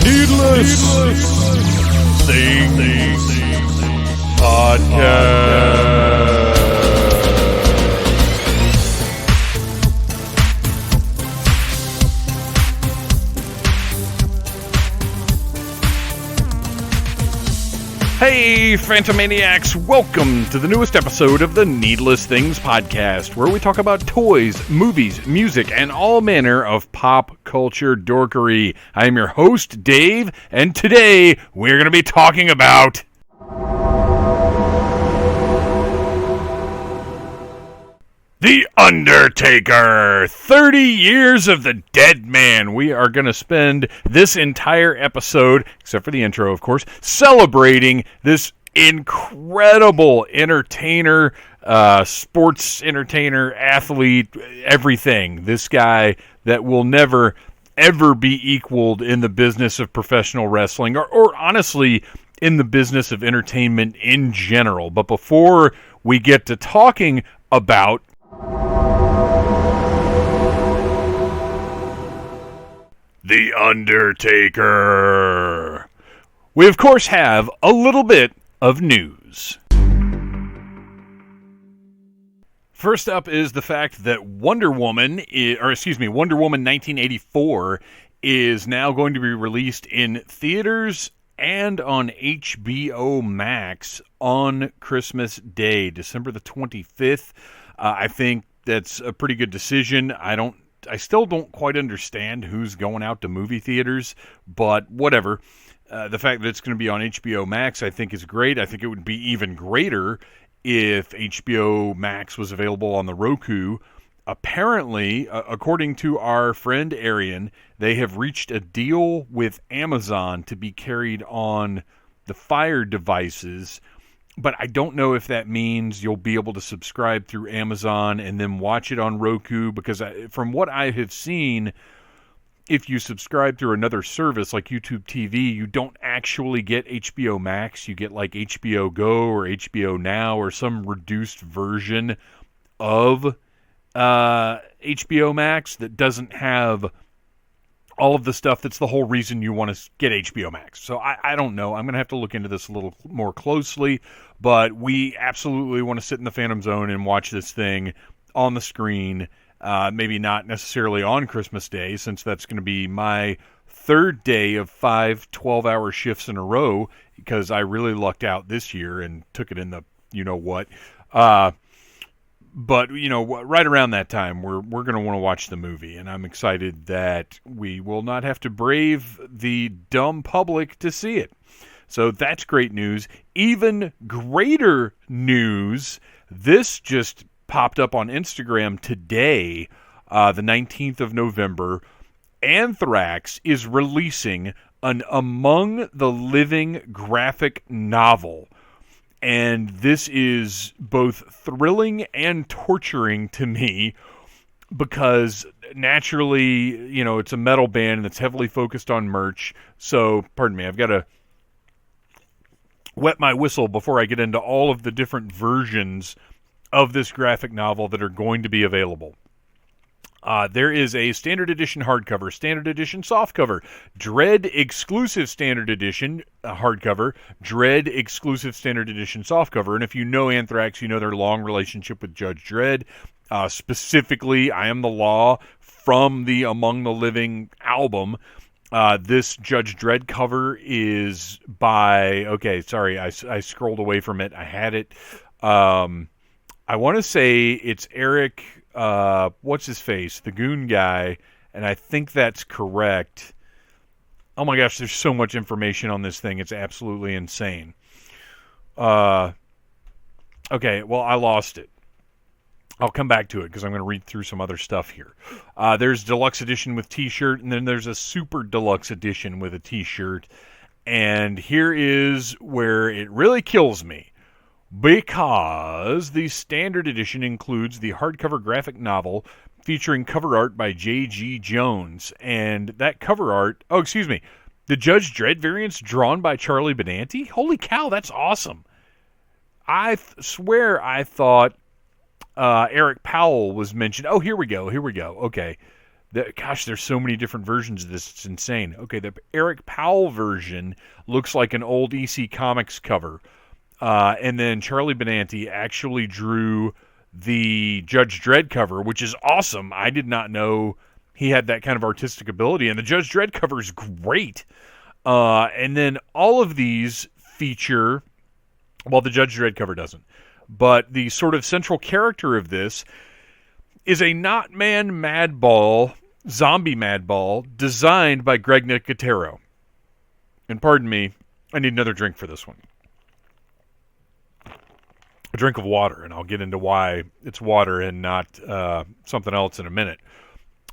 Needless Things Podcast. Hey, Phantomaniacs! Welcome to the newest episode of the Needless Things Podcast, where we talk about toys, movies, music, and all manner of pop culture dorkery. I am your host, Dave, and today we're going to be talking about The Undertaker! 30 years of the Deadman. We are going to spend this entire episode, except for the intro, of course, celebrating this incredible entertainer, sports entertainer, athlete, everything. This guy that will never, ever be equaled in the business of professional wrestling, or honestly, in the business of entertainment in general. But before we get to talking about The Undertaker, we of course have a little bit of news. First up is the fact that Wonder Woman 1984 is now going to be released in theaters and on HBO Max on Christmas Day, December the 25th. I think that's a pretty good decision. I still don't quite understand who's going out to movie theaters, but whatever. The fact that it's going to be on HBO Max, I think, is great. I think it would be even greater if HBO Max was available on the Roku. Apparently, according to our friend Arian, they have reached a deal with Amazon to be carried on the Fire devices, but I don't know if that means you'll be able to subscribe through Amazon and then watch it on Roku, because from what I have seen, if you subscribe through another service like YouTube TV, you don't actually get HBO Max. You get like HBO Go or HBO Now or some reduced version of HBO Max that doesn't have all of the stuff that's the whole reason you want to get HBO Max. So I don't know. I'm going to have to look into this a little more closely, but we absolutely want to sit in the Phantom Zone and watch this thing on the screen. Maybe not necessarily on Christmas Day, since that's going to be my third day of 5 12-hour shifts in a row, because I really lucked out this year and took it in the you-know-what. But, right around that time, we're going to want to watch the movie, and I'm excited that we will not have to brave the dumb public to see it. So that's great news. Even greater news, this just popped up on Instagram today, the 19th of November. Anthrax is releasing an Among the Living graphic novel. And this is both thrilling and torturing to me, because naturally, it's a metal band that's heavily focused on merch. So, pardon me, I've got to wet my whistle before I get into all of the different versions of this graphic novel that are going to be available. There is a standard edition hardcover, standard edition softcover, Dread exclusive standard edition hardcover, Dread exclusive standard edition softcover. And if you know Anthrax, you know their long relationship with Judge Dredd. Specifically, I Am the Law from the Among the Living album. This Judge Dredd cover is by... Okay, sorry, I scrolled away from it. I had it. I want to say it's Eric... what's his face? The Goon guy, and I think that's correct. Oh my gosh, there's so much information on this thing. It's absolutely insane. Okay, well, I lost it. I'll come back to it because I'm going to read through some other stuff here. There's deluxe edition with t-shirt, and then there's a super deluxe edition with a t-shirt. And here is where it really kills me, because the standard edition includes the hardcover graphic novel featuring cover art by J.G. Jones. And that cover art... Oh, excuse me. The Judge Dredd variants drawn by Charlie Benanti? Holy cow, that's awesome. I swear I thought Eric Powell was mentioned. Oh, here we go. Okay. Gosh, there's so many different versions of this. It's insane. Okay, the Eric Powell version looks like an old EC Comics cover. And then Charlie Benanti actually drew the Judge Dredd cover, which is awesome. I did not know he had that kind of artistic ability. And the Judge Dredd cover is great. And then all of these feature, well, the Judge Dredd cover doesn't, but the sort of central character of this is a Not-Man Madball, zombie Madball, designed by Greg Nicotero. And pardon me, I need another drink for this one. A drink of water, and I'll get into why it's water and not something else in a minute.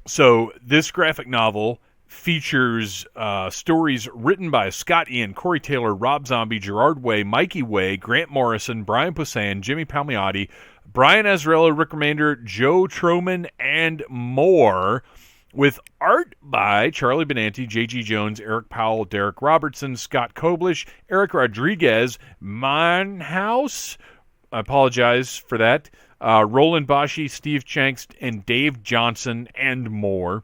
So this graphic novel features stories written by Scott Ian, Corey Taylor, Rob Zombie, Gerard Way, Mikey Way, Grant Morrison, Brian Posehn, Jimmy Palmiotti, Brian Azzarello, Rick Remainder, Joe Troman, and more, with art by Charlie Benanti, J.G. Jones, Eric Powell, Derek Robertson, Scott Koblish, Eric Rodriguez, Minehouse, I apologize for that, Roland Bashi, Steve Chanks, and Dave Johnson, and more.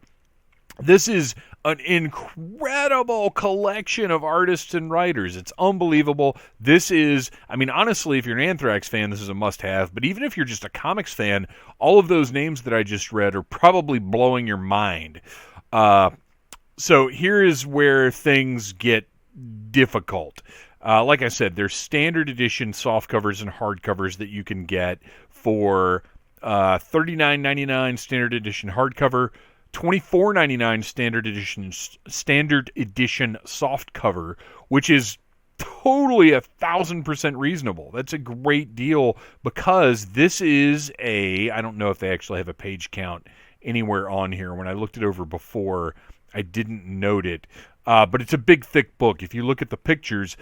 This is an incredible collection of artists and writers. It's unbelievable. This is, I mean, honestly, if you're an Anthrax fan, this is a must-have. But even if you're just a comics fan, all of those names that I just read are probably blowing your mind. So here is where things get difficult. Like I said, there's standard edition softcovers and hardcovers that you can get for $39.99 standard edition hardcover, $24.99 standard edition softcover, which is totally 1,000% reasonable. That's a great deal because this is I don't know if they actually have a page count anywhere on here. When I looked it over before, I didn't note it. But it's a big, thick book. If you look at the pictures,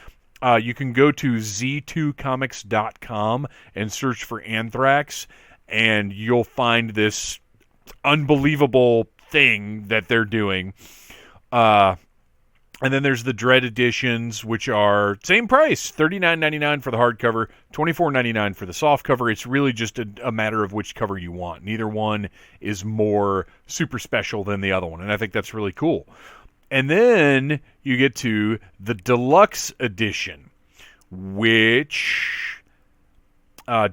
you can go to z2comics.com and search for Anthrax, and you'll find this unbelievable thing that they're doing. And then there's the Dread editions, which are same price, $39.99 for the hardcover, $24.99 for the softcover. It's really just a matter of which cover you want. Neither one is more super special than the other one, and I think that's really cool. And then you get to the deluxe edition, which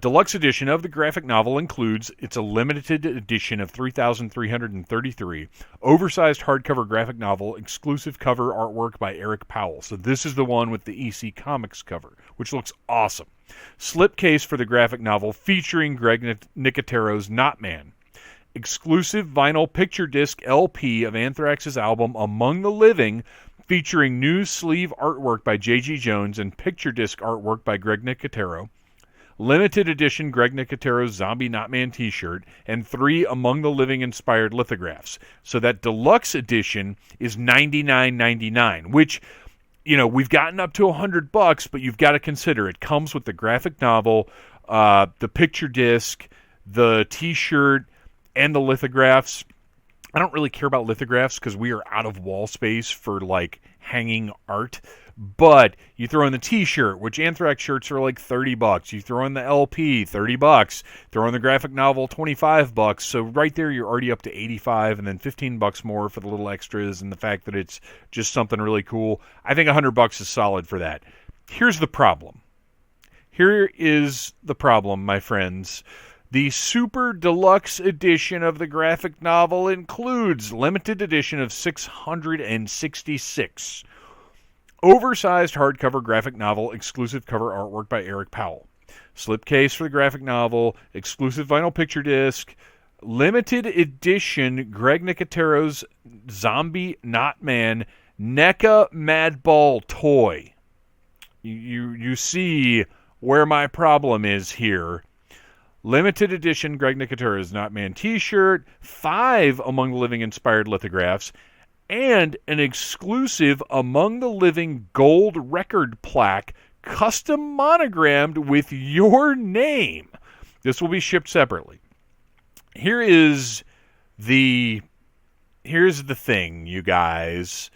deluxe edition of the graphic novel includes, it's a limited edition of 3,333, oversized hardcover graphic novel, exclusive cover artwork by Eric Powell. So this is the one with the EC Comics cover, which looks awesome. Slipcase for the graphic novel featuring Greg Nicotero's Not Man. Exclusive vinyl picture disc LP of Anthrax's album Among the Living, featuring new sleeve artwork by J.G. Jones and picture disc artwork by Greg Nicotero. Limited edition Greg Nicotero's Zombie Not Man t-shirt, and 3 Among the Living inspired lithographs. So that deluxe edition is $99.99, which, you know, we've gotten up to $100, but you've got to consider it comes with the graphic novel, the picture disc, the t-shirt, and the lithographs. I don't really care about lithographs because we are out of wall space for, like, hanging art. But you throw in the t-shirt, which Anthrax shirts are like $30. You throw in the LP, $30. Throw in the graphic novel, $25. So right there, you're already up to $85, and then $15 more for the little extras and the fact that it's just something really cool. I think $100 is solid for that. Here's the problem. Here is the problem, my friends. The Super Deluxe edition of the graphic novel includes limited edition of 666. Oversized hardcover graphic novel, exclusive cover artwork by Eric Powell. Slipcase for the graphic novel, exclusive vinyl picture disc, limited edition Greg Nicotero's Zombie Not Man NECA Madball toy. You see where my problem is here. Limited edition Greg Nicotero's Not Man t-shirt, 5 Among the Living inspired lithographs, and an exclusive Among the Living gold record plaque, custom monogrammed with your name. This will be shipped separately. Here's the thing, you guys.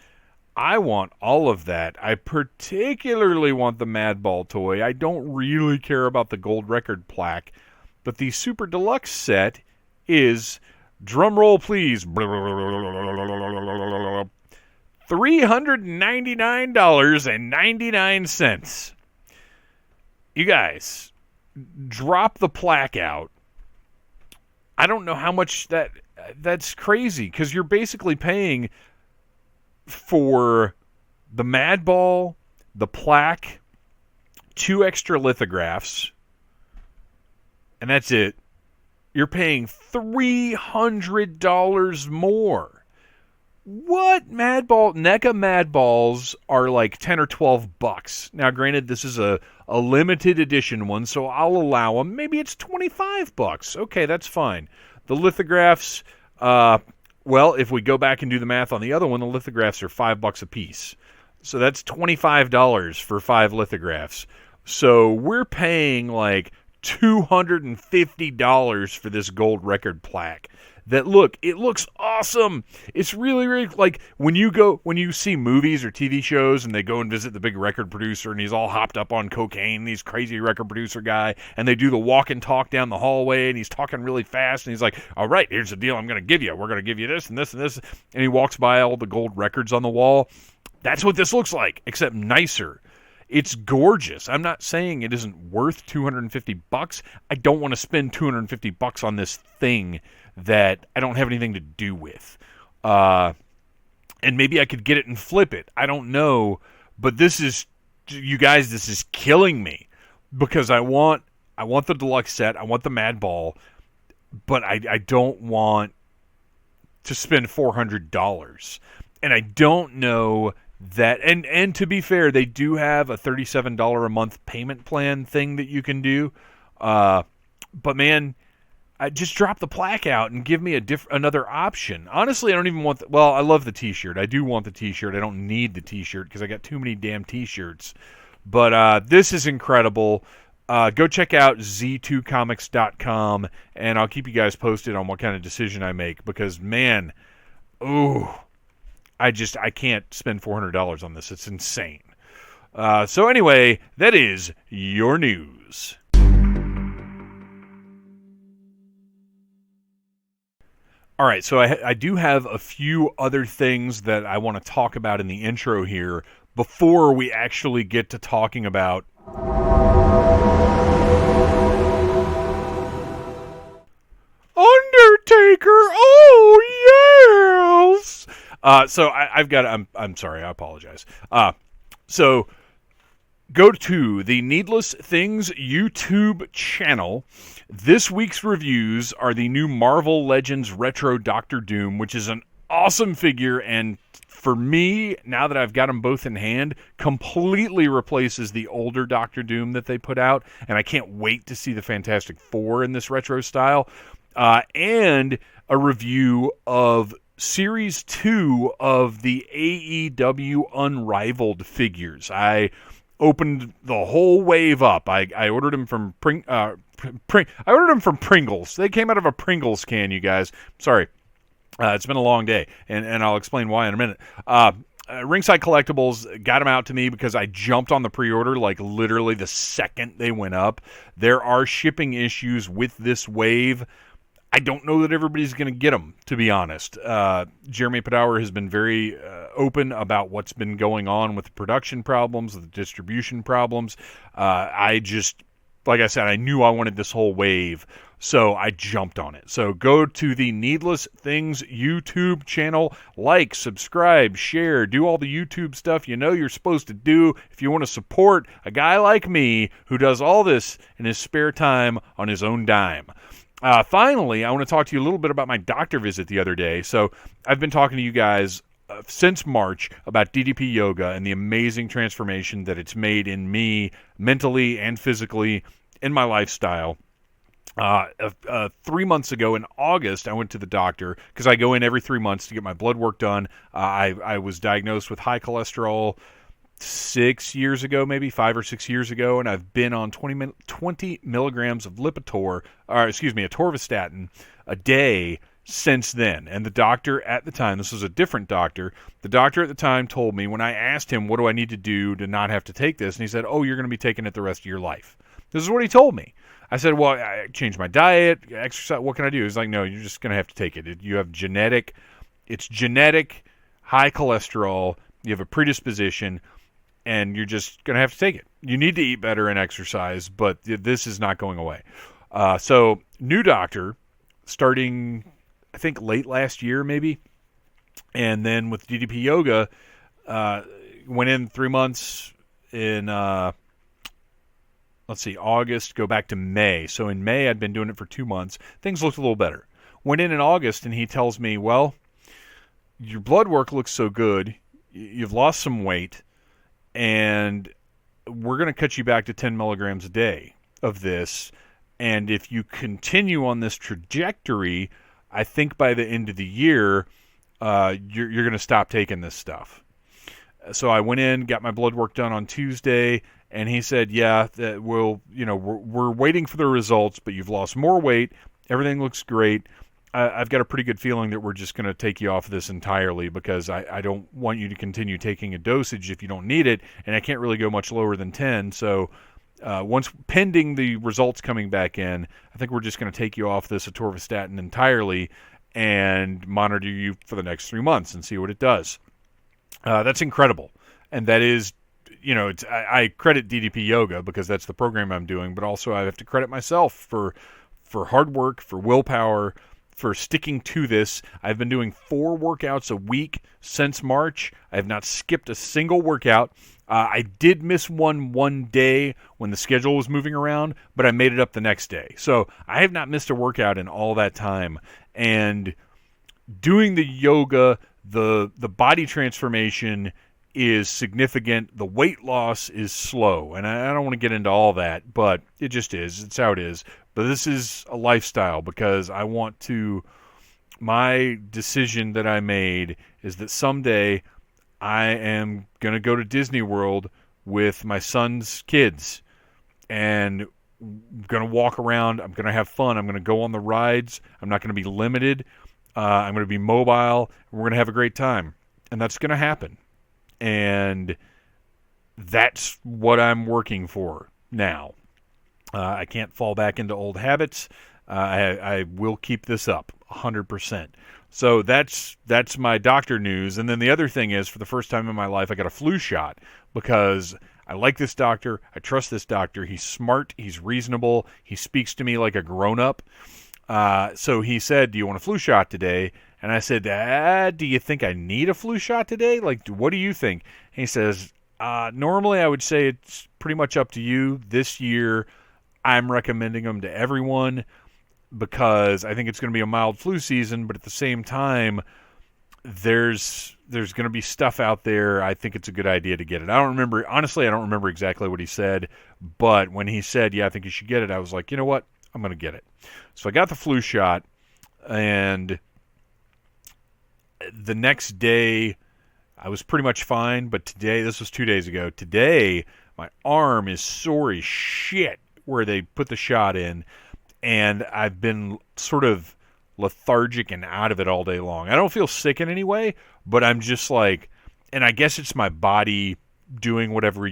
I want all of that. I particularly want the Madball toy. I don't really care about the gold record plaque. But the Super Deluxe set is Drum roll, please. $399.99. You guys, drop the plaque out. I don't know how much that's crazy, because you're basically paying for the Mad Ball, the plaque, 2 extra lithographs, and that's it. You're paying $300 more. What? NECA Mad Balls are like 10 or 12 bucks. Now, granted, this is a limited edition one, so I'll allow them. Maybe it's 25 bucks. Okay, that's fine. The lithographs, well, if we go back and do the math on the other one, the lithographs are $5 a piece. So that's $25 for 5 lithographs. So we're paying like $250 for this gold record plaque. It looks awesome. It's really, really, like when you see movies or TV shows and they go and visit the big record producer and he's all hopped up on cocaine, these crazy record producer guy, and they do the walk and talk down the hallway and he's talking really fast and he's like, all right, here's the deal I'm going to give you. We're going to give you this and this and this. And he walks by all the gold records on the wall. That's what this looks like, except nicer. It's gorgeous. I'm not saying it isn't worth $250. I don't want to spend $250 on this thing that I don't have anything to do with. And maybe I could get it and flip it. I don't know. But this is killing me, because I want the deluxe set. I want the Mad Ball, but I don't want to spend $400. And I don't know that, and to be fair, they do have a $37 a month payment plan thing that you can do. But man, I just drop the plaque out and give me another option. Honestly, I don't even want I love the t-shirt. I do want the t-shirt. I don't need the t-shirt because I got too many damn t-shirts. But this is incredible. Go check out z2comics.com, and I'll keep you guys posted on what kind of decision I make, because man, I can't spend $400 on this. It's insane. So anyway, that is your news. All right, so I do have a few other things that I want to talk about in the intro here before we actually get to talking about Undertaker. Oh yes. So I'm sorry, I apologize. So go to the Needless Things YouTube channel. This week's reviews are the new Marvel Legends Retro Doctor Doom, which is an awesome figure, and for me, now that I've got them both in hand, completely replaces the older Doctor Doom that they put out, and I can't wait to see the Fantastic Four in this retro style. And a review of Series 2 of the AEW Unrivaled figures. I opened the whole wave up. I ordered them from I ordered them from Pringles. They came out of a Pringles can, you guys. Sorry. It's been a long day, and I'll explain why in a minute. Ringside Collectibles got them out to me because I jumped on the pre-order like literally the second they went up. There are shipping issues with this wave. I don't know that everybody's going to get them, to be honest. Jeremy Padower has been very open about what's been going on with the production problems, the distribution problems. Like I said, I knew I wanted this whole wave, so I jumped on it. So go to the Needless Things YouTube channel, like, subscribe, share, do all the YouTube stuff you know you're supposed to do if you want to support a guy like me who does all this in his spare time on his own dime. Finally, I want to talk to you a little bit about my doctor visit the other day. So I've been talking to you guys since March about DDP Yoga and the amazing transformation that it's made in me mentally and physically in my lifestyle. 3 months ago in August, I went to the doctor because I go in every 3 months to get my blood work done. I was diagnosed with high cholesterol 6 years ago, maybe 5 or 6 years ago, and I've been on 20 milligrams of atorvastatin a day since then. And the doctor at the time, this was a different doctor, the doctor at the time told me, when I asked him, what do I need to do to not have to take this? And he said, oh, you're going to be taking it the rest of your life. This is what he told me. I said, well, I changed my diet, exercise. What can I do? He's like, no, you're just going to have to take it. You have it's genetic, high cholesterol. You have a predisposition, and you're just going to have to take it. You need to eat better and exercise, but this is not going away. So new doctor, starting, I think, late last year maybe, and then with DDP Yoga, went in 3 months in, August, go back to May. So in May, I'd been doing it for 2 months. Things looked a little better. Went in August, and he tells me, well, your blood work looks so good. You've lost some weight, and we're going to cut you back to 10 milligrams a day of this. And if you continue on this trajectory, I think by the end of the year, you're going to stop taking this stuff. So I went in, got my blood work done on Tuesday, and he said, yeah, that we're waiting for the results, but you've lost more weight. Everything looks great. I've got a pretty good feeling that we're just going to take you off this entirely because I don't want you to continue taking a dosage if you don't need it, and I can't really go much lower than 10. So once pending the results coming back in, I think we're just going to take you off this atorvastatin entirely and monitor you for the next 3 months and see what it does. That's incredible. And that is, I credit DDP Yoga because that's the program I'm doing, but also I have to credit myself for hard work, for willpower, for sticking to this. I've been doing 4 workouts a week since March. I have not skipped a single workout. I did miss one day when the schedule was moving around, but I made it up the next day. So I have not missed a workout in all that time. And doing the yoga, the body transformation is significant. The weight loss is slow. And I don't want to get into all that, but it just is. It's how it is. But this is a lifestyle because I want to, my decision that I made is that someday I am going to go to Disney World with my son's kids and I'm going to walk around. I'm going to have fun. I'm going to go on the rides. I'm not going to be limited. I'm going to be mobile. We're going to have a great time. And that's going to happen. And that's what I'm working for now. I can't fall back into old habits. I will keep this up 100%. So that's my doctor news. And then the other thing is, for the first time in my life, I got a flu shot because I like this doctor. I trust this doctor. He's smart. He's reasonable. He speaks to me like a grown-up. So he said, do you want a flu shot today? And I said, do you think I need a flu shot today? Like, what do you think? And he says, normally I would say it's pretty much up to you. This year, I'm recommending them to everyone because I think it's going to be a mild flu season, but at the same time, there's going to be stuff out there. I think it's a good idea to get it. I don't remember exactly what he said, but when he said, yeah, I think you should get it, I was like, you know what? I'm going to get it. So I got the flu shot, and the next day I was pretty much fine, but today, this was 2 days ago, today my arm is sore as shit where they put the shot in, and I've been sort of lethargic and out of it all day long. I don't feel sick in any way, but I'm just like, and I guess it's my body doing whatever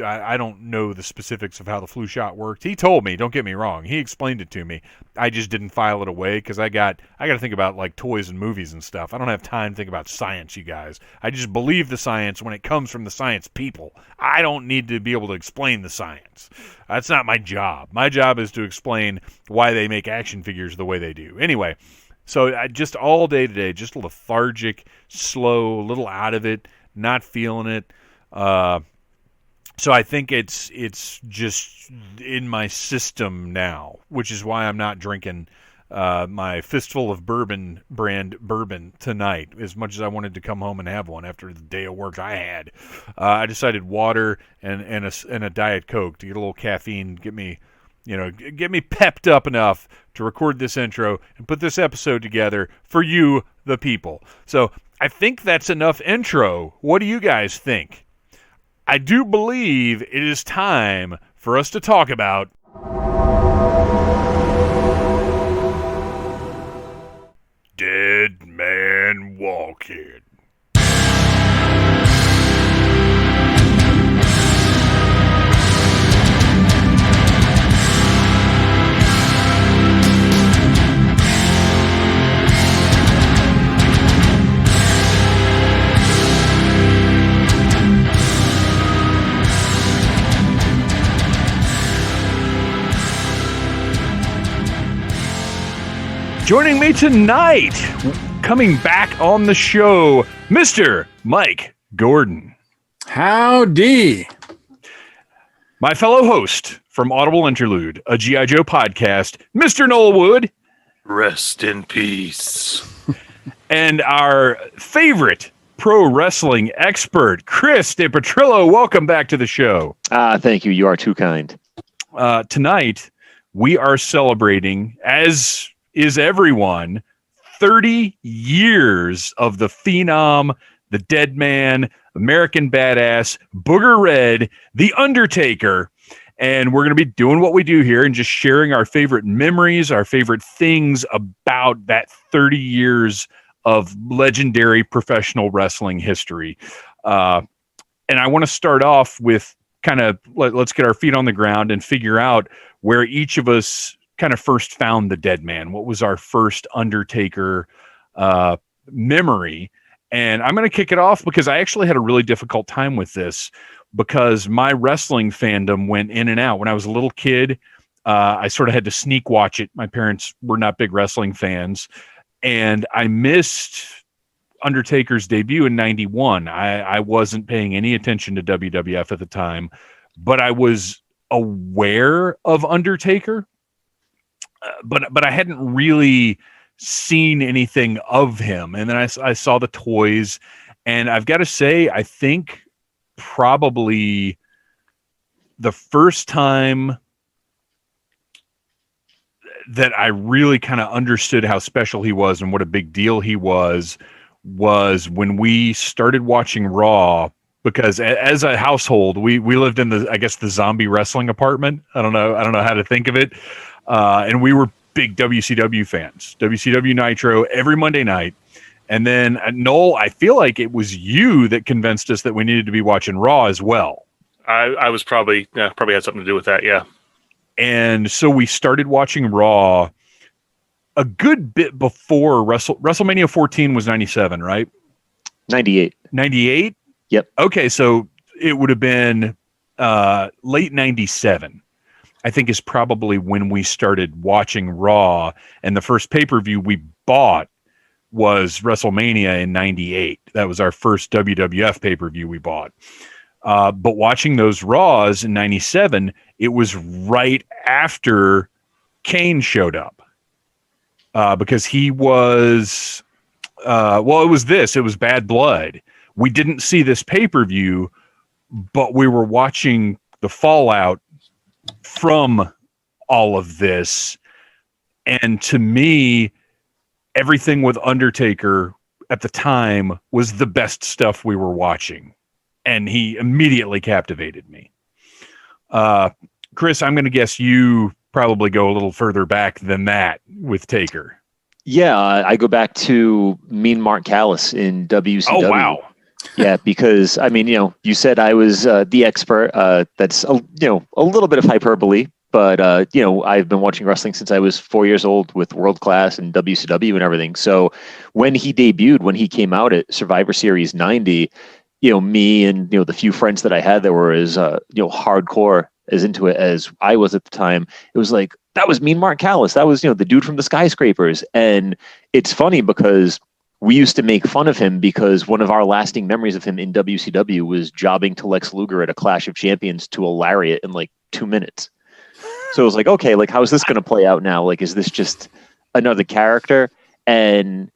I don't know the specifics of how the flu shot worked. He told me, don't get me wrong. He explained it to me. I just didn't file it away because I got to think about like toys and movies and stuff. I don't have time to think about science, you guys. I just believe the science when it comes from the science people. I don't need to be able to explain the science. That's not my job. My job is to explain why they make action figures the way they do. Anyway, so I just all day today, just lethargic, slow, a little out of it, not feeling it. So I think it's just in my system now, which is why I'm not drinking my fistful of bourbon brand bourbon tonight. As much as I wanted to come home and have one after the day of work I had, I decided water and a Diet Coke to get a little caffeine, get me pepped up enough to record this intro and put this episode together for you, the people. So I think that's enough intro. What do you guys think? I do believe it is time for us to talk about Deadman Walking. Joining me tonight, coming back on the show, Mr. Mike Gordon. Howdy. My fellow host from Audible Interlude, a G.I. Joe podcast, Mr. Noel Wood. Rest in peace. And our favorite pro wrestling expert, Chris DePetrillo. Welcome back to the show. Thank you. You are too kind. Tonight, we are celebrating, as is everyone, 30 years of the Phenom, the Deadman, American Badass, Booger Red, the Undertaker. And we're going to be doing what we do here and just sharing our favorite memories, our favorite things about that 30 years of legendary professional wrestling history. And I want to start off with kind of, let's get our feet on the ground and figure out where each of us kind of first found the Deadman. What was our first Undertaker memory? And I'm going to kick it off because I actually had a really difficult time with this because my wrestling fandom went in and out. When I was a little kid, I sort of had to sneak watch it. My parents were not big wrestling fans, and I missed Undertaker's debut in 91. I wasn't paying any attention to WWF at the time, but I was aware of Undertaker. But I hadn't really seen anything of him. And then I saw the toys, and I've got to say, I think probably the first time that I really kind of understood how special he was and what a big deal he was when we started watching Raw. Because as a household, we lived in the zombie wrestling apartment. I don't know how to think of it. And we were big WCW fans, WCW Nitro every Monday night. And then Noel, I feel like it was you that convinced us that we needed to be watching Raw as well. I was probably had something to do with that. Yeah. And so we started watching Raw a good bit before WrestleMania 14 was 97, right? 98. 98? Yep. Okay. So it would have been late 97. I think is probably when we started watching Raw, and the first pay-per-view we bought was WrestleMania in 98. That was our first WWF pay-per-view we bought. But watching those Raws in 97, it was right after Kane showed up. Because he was, it was Bad Blood. We didn't see this pay-per-view, but we were watching the fallout from all of this. And to me, everything with Undertaker at the time was the best stuff we were watching. And he immediately captivated me. Chris, I'm going to guess you probably go a little further back than that with Taker. Yeah, I go back to Mean Mark Callis in WCW. Oh, wow. Yeah, because, I mean, you said I was the expert. That's, a little bit of hyperbole, but, I've been watching wrestling since I was 4 years old with World Class and WCW and everything. So when he debuted, when he came out at Survivor Series 90, me and, the few friends that I had that were as, hardcore as into it as I was at the time, it was like, that was Mean Mark Callis. That was, the dude from the Skyscrapers. And it's funny because we used to make fun of him because one of our lasting memories of him in WCW was jobbing to Lex Luger at a Clash of Champions to a lariat in like 2 minutes. So it was like, okay, like, how is this going to play out now? Like, is this just another character? And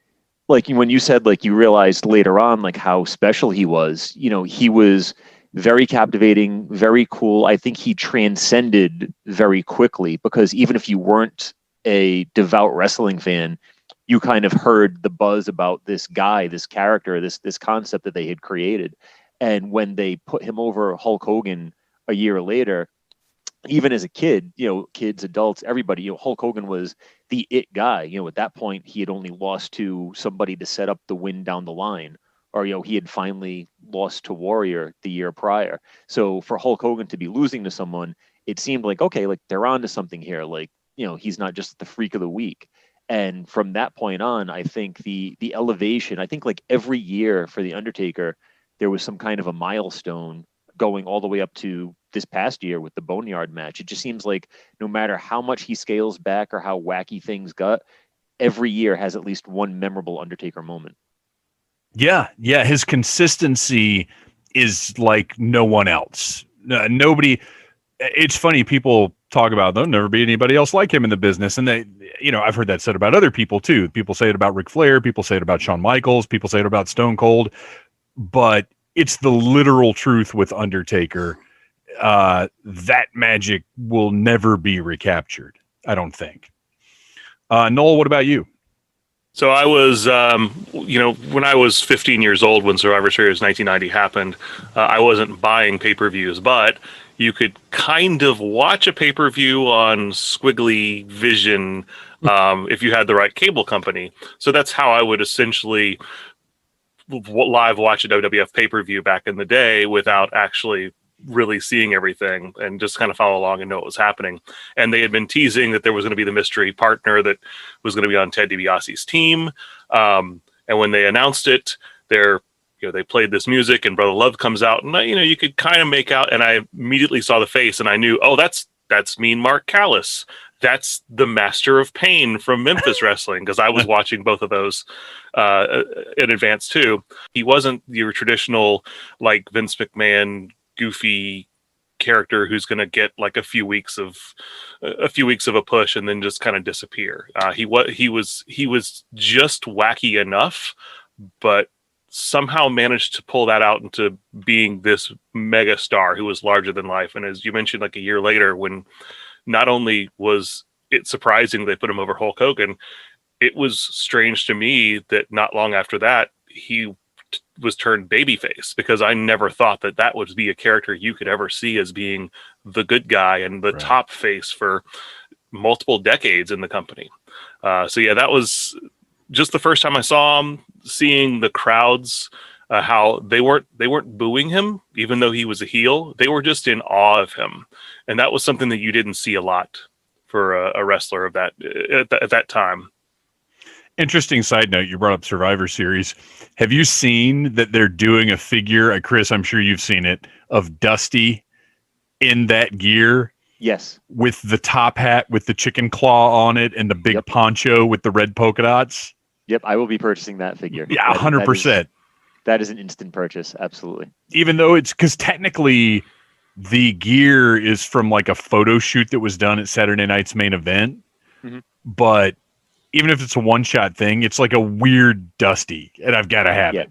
like, when you said, like, you realized later on, like, how special he was, he was very captivating, very cool. I think he transcended very quickly because even if you weren't a devout wrestling fan, you kind of heard the buzz about this guy, this character, this concept that they had created. And when they put him over Hulk Hogan a year later, even as a kid, kids, adults, everybody, Hulk Hogan was the it guy. At that point, he had only lost to somebody to set up the win down the line. Or, he had finally lost to Warrior the year prior. So for Hulk Hogan to be losing to someone, it seemed like, okay, like, they're on to something here. Like, he's not just the freak of the week. And from that point on, I think the elevation, I think like every year for The Undertaker, there was some kind of a milestone going all the way up to this past year with the Boneyard match. It just seems like no matter how much he scales back or how wacky things got, every year has at least one memorable Undertaker moment. Yeah, his consistency is like no one else. Nobody. It's funny, people talk about there'll never be anybody else like him in the business, and they, I've heard that said about other people too. People say it about Ric Flair, people say it about Shawn Michaels, people say it about Stone Cold, but it's the literal truth with Undertaker. That magic will never be recaptured, I don't think. Noel, what about you? So I was, when I was 15 years old when Survivor Series 1990 happened, I wasn't buying pay-per-views, but you could kind of watch a pay-per-view on Squiggly Vision if you had the right cable company. So that's how I would essentially live watch a WWF pay-per-view back in the day without actually really seeing everything, and just kind of follow along and know what was happening. And they had been teasing that there was going to be the mystery partner that was going to be on Ted DiBiase's team. And when they announced it, they played this music and Brother Love comes out, and you could kind of make out, and I immediately saw the face and I knew, oh, that's Mean Mark Callis. That's the Master of Pain from Memphis Wrestling, because I was watching both of those in advance too. He wasn't your traditional like Vince McMahon goofy character who's going to get like a few weeks of a push and then just kind of disappear. He was just wacky enough, but somehow managed to pull that out into being this mega star who was larger than life. And as you mentioned, like a year later, when not only was it surprising they put him over Hulk Hogan, it was strange to me that not long after that he was turned babyface, because I never thought that would be a character you could ever see as being the good guy and the top face for multiple decades in the company. So yeah, that was just the first time I saw him, seeing the crowds, how they weren't booing him, even though he was a heel. They were just in awe of him. And that was something that you didn't see a lot for a wrestler of that at that time. Interesting side note, you brought up Survivor Series. Have you seen that they're doing a figure, Chris, I'm sure you've seen it, of Dusty in that gear? Yes. With the top hat with the chicken claw on it and the big poncho with the red polka dots? Yep, I will be purchasing that figure. Yeah, 100%. That is an instant purchase, absolutely. Even though it's, because technically the gear is from like a photo shoot that was done at Saturday Night's Main Event, but even if it's a one-shot thing, it's like a weird Dusty, and I've got to have it.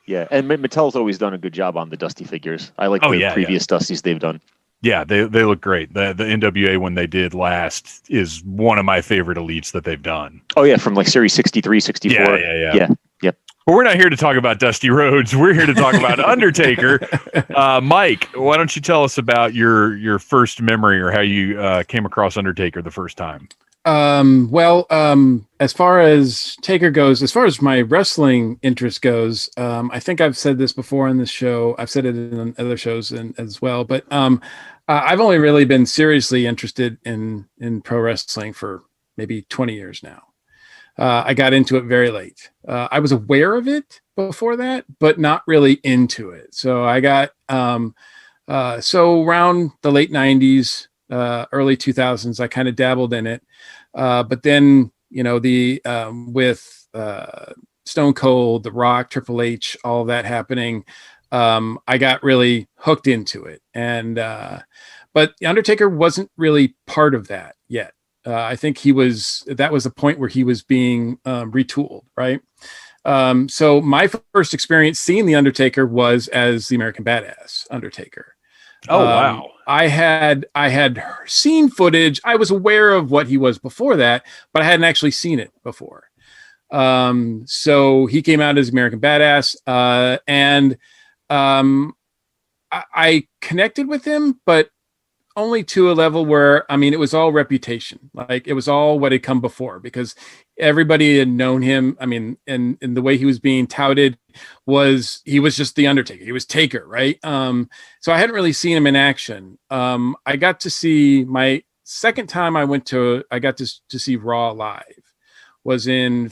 Yeah, and Mattel's always done a good job on the Dusty figures. I like the previous Dusties they've done. Yeah, they look great. The NWA one they did last is one of my favorite elites that they've done. Oh, yeah, from like Series 63, 64. Yeah. Yep. But we're not here to talk about Dusty Rhodes. We're here to talk about Undertaker. Mike, why don't you tell us about your first memory, or how you came across Undertaker the first time? As far as Taker goes, as far as my wrestling interest goes, I think I've said this before on this show. I've said it in other shows as well, but I've only really been seriously interested in pro wrestling for maybe 20 years now. I got into it very late. I was aware of it before that, but not really into it. So I got so around the late 90s, early 2000s, I kind of dabbled in it. But then, with Stone Cold, The Rock, Triple H, all of that happening, I got really hooked into it. And but Undertaker wasn't really part of that yet. I think that was the point where he was being retooled, right? So my first experience seeing The Undertaker was as the American Badass Undertaker. Oh, wow. I had seen footage. I was aware of what he was before that, but I hadn't actually seen it before. So he came out as American Badass, and I connected with him, but only to a level where, it was all reputation. Like, it was all what had come before, because everybody had known him. And the way he was being touted he was just the Undertaker. He was Taker, right? So I hadn't really seen him in action. I got to see my second time I got to see Raw live was it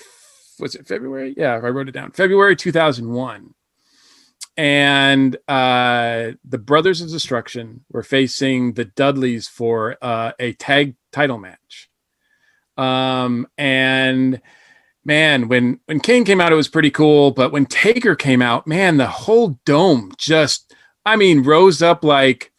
February? Yeah, I wrote it down. February 2001. And the Brothers of Destruction were facing the Dudleys for a tag title match. And man, when Kane came out, it was pretty cool. But when Taker came out, man, the whole dome just, rose up like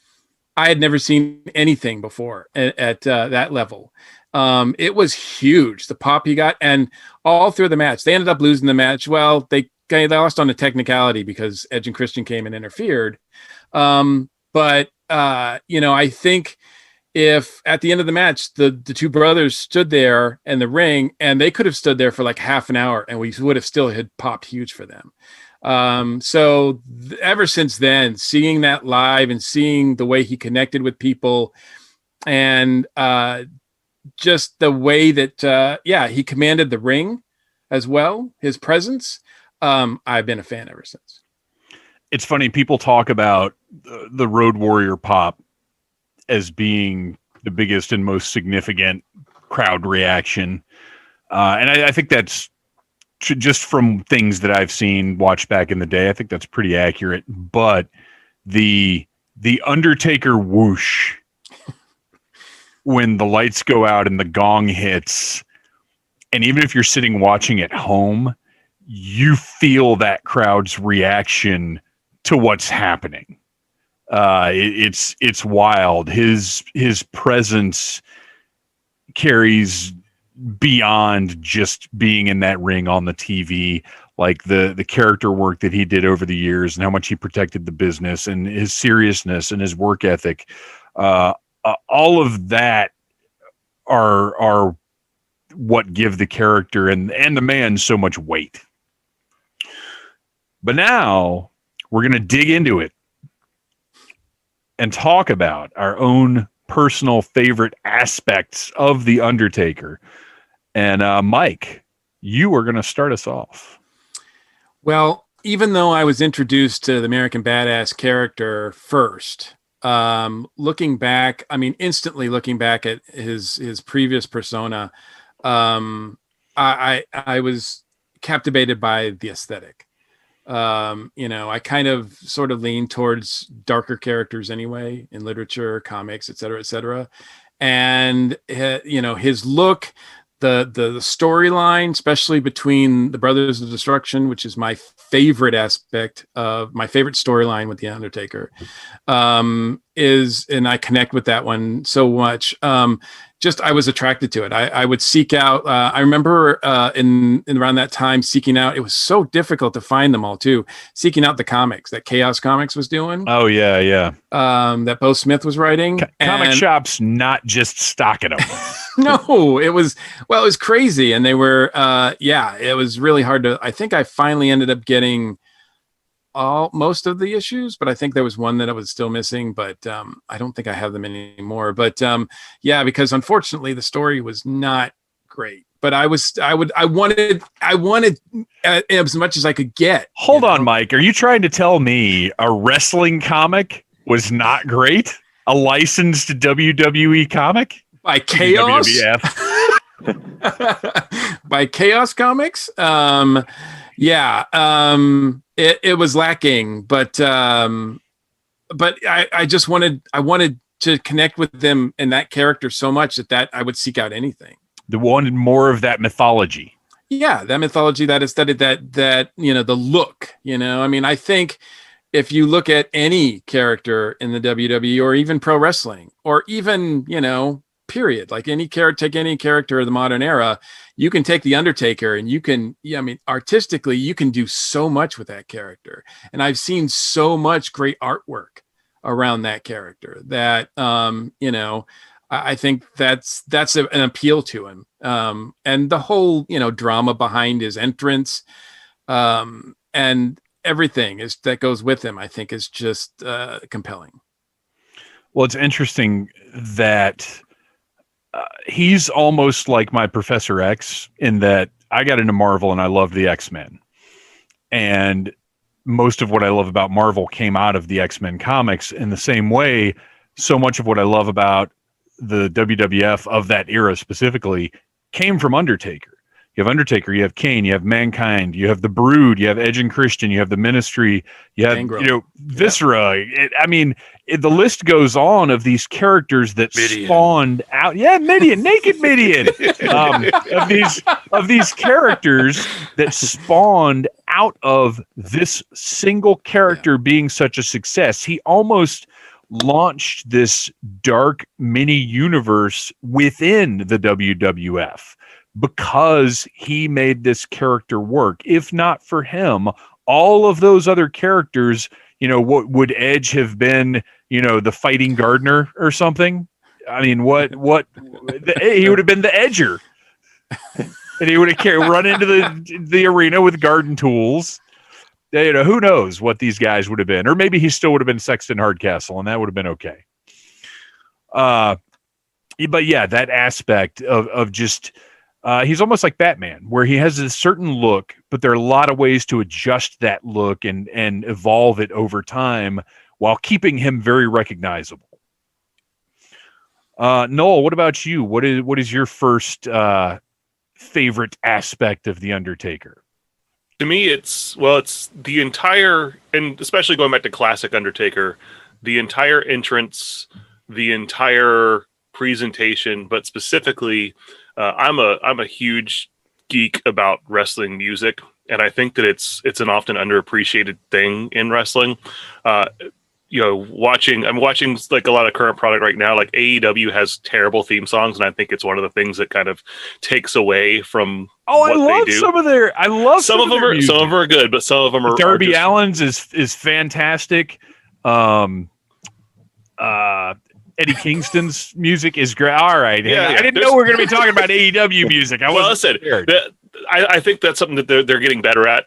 I had never seen anything before at that level. It was huge, the pop he got, and all through the match. They ended up losing the match. Well, they lost on a technicality because Edge and Christian came and interfered. But I think if at the end of the match, the two brothers stood there in the ring, and they could have stood there for like half an hour, and we would have still had popped huge for them. Ever since then, seeing that live and seeing the way he connected with people, and just the way that he commanded the ring as well, his presence, I've been a fan ever since. It's funny, people talk about the Road Warrior pop as being the biggest and most significant crowd reaction. And I think that's just from things that I've seen, watched back in the day. I think that's pretty accurate. But the Undertaker whoosh when the lights go out and the gong hits, and even if you're sitting watching at home, you feel that crowd's reaction to what's happening. It's wild. His presence carries beyond just being in that ring on the TV, like the character work that he did over the years and how much he protected the business and his seriousness and his work ethic. All of that are what give the character and the man so much weight. But now we're going to dig into it and talk about our own personal favorite aspects of The Undertaker. And Mike, you are going to start us off. Well, even though I was introduced to the American Badass character first, looking back, instantly looking back at his previous persona, I was captivated by the aesthetic. I kind of sort of lean towards darker characters anyway in literature, comics, et cetera, and his look, the storyline, especially between the Brothers of Destruction, which is my favorite aspect of my favorite storyline with the Undertaker, and I connect with that one so much. I was attracted to it. I would seek out. I remember in around that time seeking out. It was so difficult to find them all too. Seeking out the comics that Chaos Comics was doing. Oh yeah. That Bo Smith was writing. Comic shops not just stocking them. No, it was crazy, and they were. It was really hard to. I think I finally ended up getting most of the issues, but I think there was one that I was still missing, but I don't think I have them anymore. But because unfortunately the story was not great, but I wanted as much as I could get. Hold on, Mike. Are you trying to tell me a wrestling comic was not great? A licensed WWE comic? By Chaos? By Chaos Comics? It was lacking, but I wanted to connect with them and that character so much that I would seek out anything. They wanted more of that mythology. Yeah, that mythology, that aesthetic, that the look. I think if you look at any character in the WWE or even pro wrestling or even period, like take any character of the modern era, you can take the Undertaker and you can, artistically, you can do so much with that character. And I've seen so much great artwork around that character that, I think that's an appeal to him. And the whole, drama behind his entrance, and everything that goes with him, I think is just compelling. Well, it's interesting that he's almost like my Professor X in that I got into Marvel and I loved the X-Men. And most of what I love about Marvel came out of the X-Men comics. In the same way, so much of what I love about the WWF of that era specifically came from Undertaker. You have Undertaker, you have Kane, you have Mankind, you have the Brood, you have Edge and Christian, you have the Ministry, you have Viscera. The list goes on of these characters that spawned out. Yeah, Midian, naked Midian. Of these characters that spawned out of this single character being such a success. He almost launched this dark mini universe within the WWF. Because he made this character work. If not for him, all of those other characters, what would Edge have been, the fighting gardener or something? I mean, he would have been the Edger. And he would have run into the arena with garden tools. Who knows what these guys would have been. Or maybe he still would have been Sexton Hardcastle, and that would have been okay. But yeah, that aspect of just... he's almost like Batman, where he has a certain look, but there are a lot of ways to adjust that look and evolve it over time while keeping him very recognizable. Noel, what about you? What is your first favorite aspect of The Undertaker? To me, it's the entire, and especially going back to classic Undertaker, the entire entrance, the entire presentation, but specifically... I'm a huge geek about wrestling music, and I think that it's an often underappreciated thing in wrestling. I'm watching like a lot of current product right now. Like AEW has terrible theme songs, and I think it's one of the things that kind of takes away from what they do. Some of them are good, but some of them are Darby Allin's is fantastic. Eddie Kingston's music is great. All right. I didn't know we were going to be talking about AEW music. I think that's something that they're getting better at.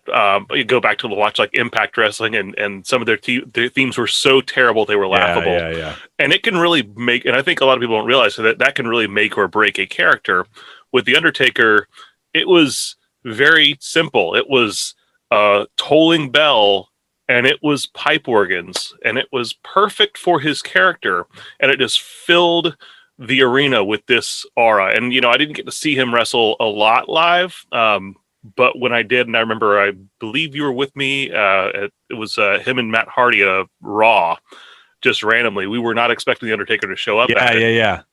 You go back to watch like Impact Wrestling, and some of their themes were so terrible they were laughable. Yeah. And it can really make, and I think a lot of people don't realize that can really make or break a character. With The Undertaker, it was very simple. It was a tolling bell, and it was pipe organs, and it was perfect for his character, and it just filled the arena with this aura. And I didn't get to see him wrestle a lot live, but when I did, and I remember, I believe you were with me, it was him and Matt Hardy Raw, just randomly. We were not expecting the Undertaker to show up. Yeah.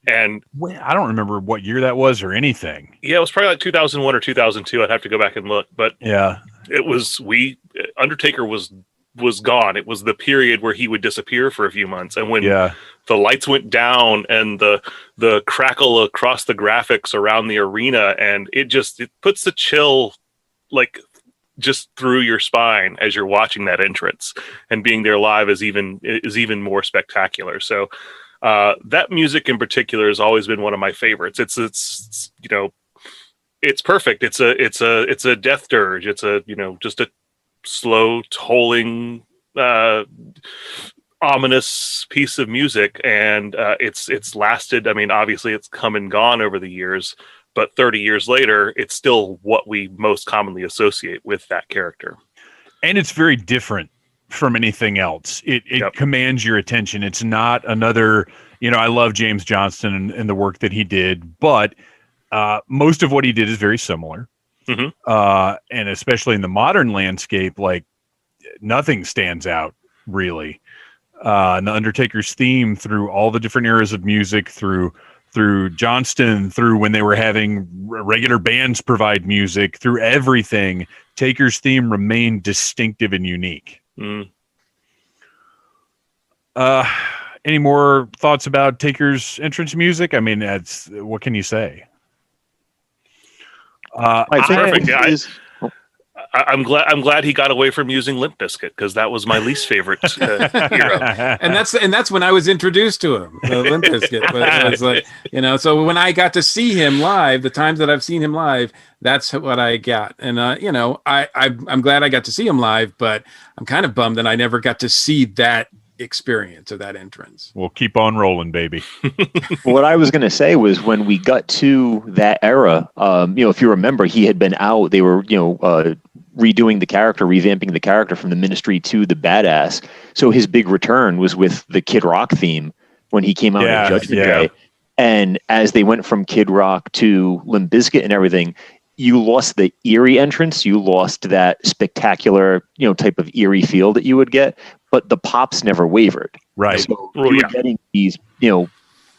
And I don't remember what year that was or anything. Yeah, it was probably like 2001 or 2002. I'd have to go back and look, but yeah. It was Undertaker was gone. It was the period where he would disappear for a few months, and when the lights went down and the crackle across the graphics around the arena, and it puts the chill like just through your spine as you're watching that entrance, and being there live is even more spectacular. So that music in particular has always been one of my favorites. It's perfect. It's a death dirge. It's just a slow tolling, ominous piece of music, and it's lasted. I mean, obviously, it's come and gone over the years, but 30 years later, it's still what we most commonly associate with that character. And it's very different from anything else. It commands your attention. It's not another. I love James Johnston and the work that he did, but most of what he did is very similar. Mm-hmm. And especially in the modern landscape, like nothing stands out really. And the Undertaker's theme through all the different eras of music, through Johnston, through when they were having regular bands provide music, through everything, Taker's theme remained distinctive and unique. Mm. Any more thoughts about Taker's entrance music? I mean, what can you say? Perfect. I'm glad he got away from using Limp Bizkit, because that was my least favorite hero. And that's when I was introduced to him, Limp Bizkit. But it was like, so when I got to see him live, the times that I've seen him live, that's what I got. And I'm glad I got to see him live, but I'm kind of bummed that I never got to see that experience of that entrance. We'll keep on rolling, baby. What I was going to say was, when we got to that era, if you remember, he had been out. They were, redoing the character, revamping the character from the Ministry to the Badass. So his big return was with the Kid Rock theme when he came out in Judgment Day. And as they went from Kid Rock to Limp Bizkit and everything, you lost the eerie entrance. You lost that spectacular, type of eerie feel that you would get, but the pops never wavered. Right. So you were getting these,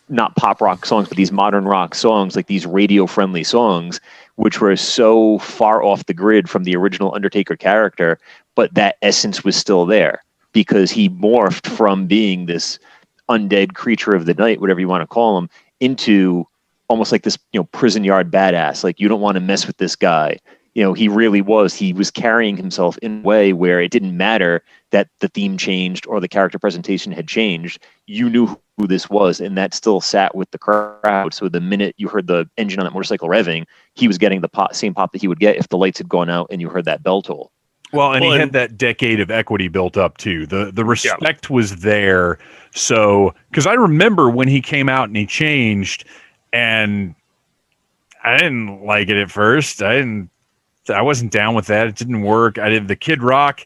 not pop rock songs, but these modern rock songs, like these radio friendly songs, which were so far off the grid from the original Undertaker character, but that essence was still there because he morphed from being this undead creature of the night, whatever you want to call him, into almost like this, prison yard badass. Like, you don't want to mess with this guy. He was carrying himself in a way where it didn't matter that the theme changed or the character presentation had changed. You knew who this was, and that still sat with the crowd. So the minute you heard the engine on that motorcycle revving, he was getting the same pop that he would get if the lights had gone out and you heard that bell toll. Well, and he had that decade of equity built up too. The respect was there. So, because I remember when he came out and he changed, and I didn't like it at first. I wasn't down with that. It didn't work. I did the Kid Rock.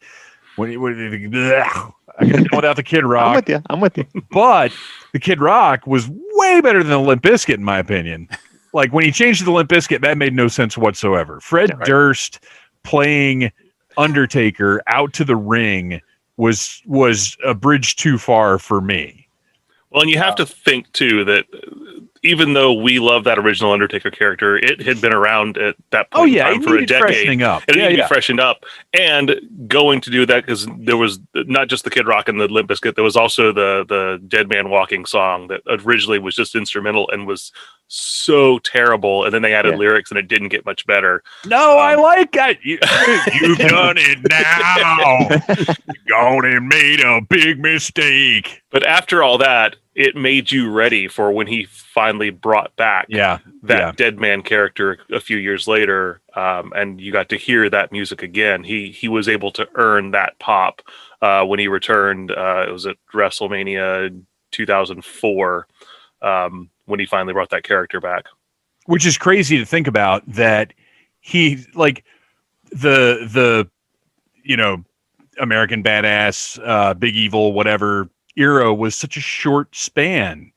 I couldn't do without the Kid Rock. I'm with you. But the Kid Rock was way better than the Limp Bizkit, in my opinion. Like, when he changed to the Limp Bizkit, that made no sense whatsoever. Fred Durst playing Undertaker out to the ring was a bridge too far for me. Well, and you have to think too that even though we love that original Undertaker character, it had been around at that point in time for a decade. Freshening up. It needed to be freshened up. And going to do that, because there was not just the Kid Rock and the Limp Bizkit, there was also the Deadman Walking song that originally was just instrumental and was so terrible. And then they added lyrics and it didn't get much better. No, I like it. You've done it now. You've gone and made a big mistake. But after all that, it made you ready for when he finally brought back that Deadman character a few years later, and you got to hear that music again. He was able to earn that pop when he returned. It was at WrestleMania 2004 when he finally brought that character back. Which is crazy to think about, that he, like, the American Badass, Big Evil, whatever era was such a short span,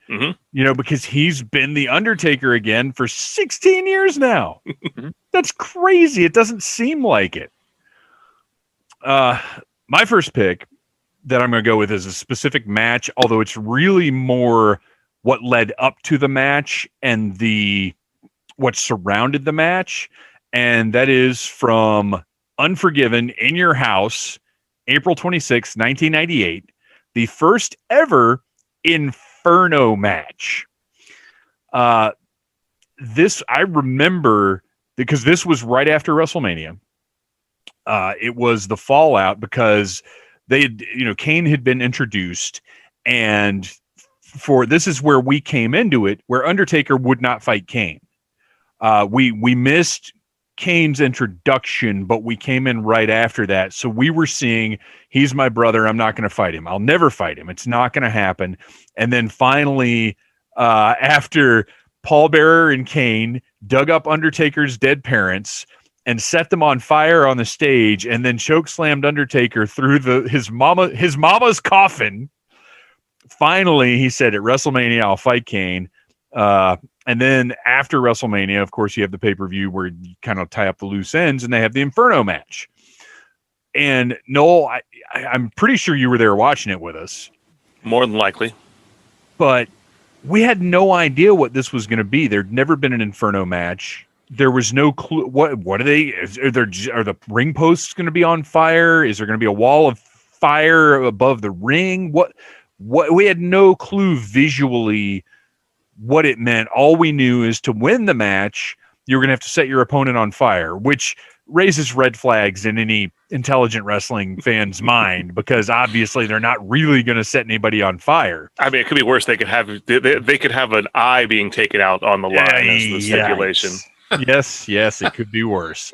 because he's been the Undertaker again for 16 years now. That's crazy. It doesn't seem like it. My first pick that I'm going to go with is a specific match, although it's really more what led up to the match and what surrounded the match. And that is from Unforgiven, In Your House, April 26, 1998. The first ever Inferno match. This I remember because this was right after WrestleMania. It was the fallout because Kane had been introduced, and this is where we came into it, where Undertaker would not fight Kane. We missed Kane's introduction, but we came in right after that. So we were seeing, he's my brother, I'm not going to fight him. I'll never fight him. It's not going to happen. And then finally, after Paul Bearer and Kane dug up Undertaker's dead parents and set them on fire on the stage, and then choke slammed Undertaker through his mama's coffin. Finally, he said, at WrestleMania, I'll fight Kane. And then after WrestleMania, of course, you have the pay-per-view where you kind of tie up the loose ends, and they have the Inferno match. And Noel, I'm pretty sure you were there watching it with us. More than likely. But we had no idea what this was going to be. There'd never been an Inferno match. There was no clue. What are they? Are the ring posts going to be on fire? Is there going to be a wall of fire above the ring? What we had no clue visually what it meant. All we knew is to win the match, you're going to have to set your opponent on fire, which raises red flags in any intelligent wrestling fan's mind, because obviously they're not really going to set anybody on fire. I mean, it could be worse. They could have an eye being taken out on the line as the stipulation. Yes, it could be worse.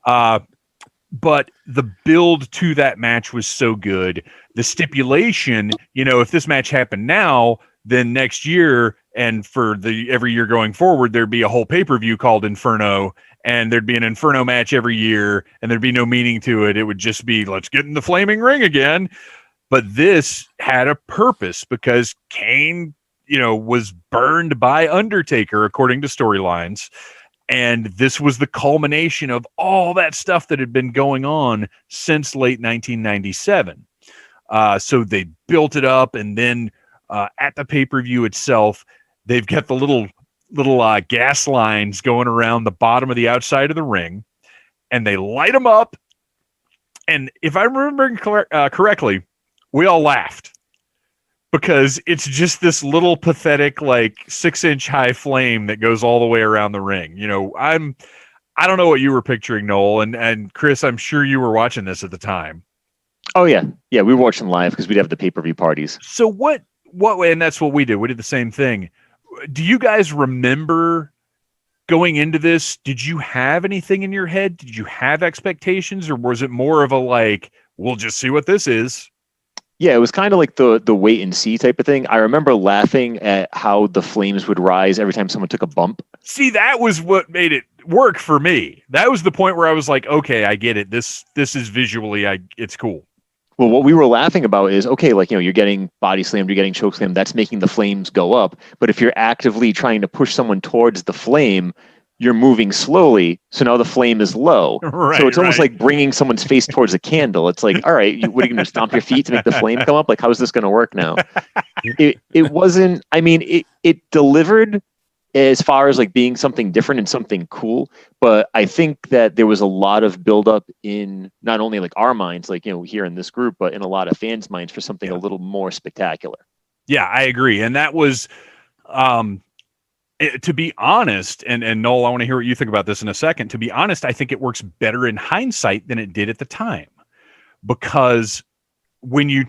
But the build to that match was so good. The stipulation, if this match happened now, then next year, and for every year going forward, there'd be a whole pay-per-view called Inferno, and there'd be an Inferno match every year, and there'd be no meaning to it. It would just be, let's get in the flaming ring again. But this had a purpose, because Kane, was burned by Undertaker, according to storylines. And this was the culmination of all that stuff that had been going on since late 1997. So they built it up, and then at the pay-per-view itself, they've got the little gas lines going around the bottom of the outside of the ring, and they light them up. And if I remember correctly, we all laughed because it's just this little pathetic, like 6-inch high flame that goes all the way around the ring. You know, I don't know what you were picturing, Noel, and Chris, I'm sure you were watching this at the time. Oh yeah. Yeah. We were watching live because we'd have the pay-per-view parties. So what, and that's what we did. We did the same thing. Do you guys remember going into this? Did you have anything in your head? Did you have expectations, or was it more of a like, we'll just see what this is? Yeah, it was kind of like the wait and see type of thing. I remember laughing at how the flames would rise every time someone took a bump. See, that was what made it work for me. That was the point where I was like, okay, I get it. This is visually, it's cool. Well, what we were laughing about is, okay, like, you know, you're getting body slammed, you're getting choke slammed. That's making the flames go up. But if you're actively trying to push someone towards the flame, you're moving slowly. So now the flame is low. Right, so it's almost like bringing somene's face towards a candle. It's like, all right, what are you going to stomp your feet to make the flame come up? Like, how is this going to work now? It wasn't, I mean, it delivered as far as like being something different and something cool. But I think that there was a lot of buildup in not only like our minds, like, you know, here in this group, but in a lot of fans' minds for something a little more spectacular. Yeah, I agree. And that was, to be honest, and Noel, I want to hear what you think about this in a second. To be honest, I think it works better in hindsight than it did at the time. Because when you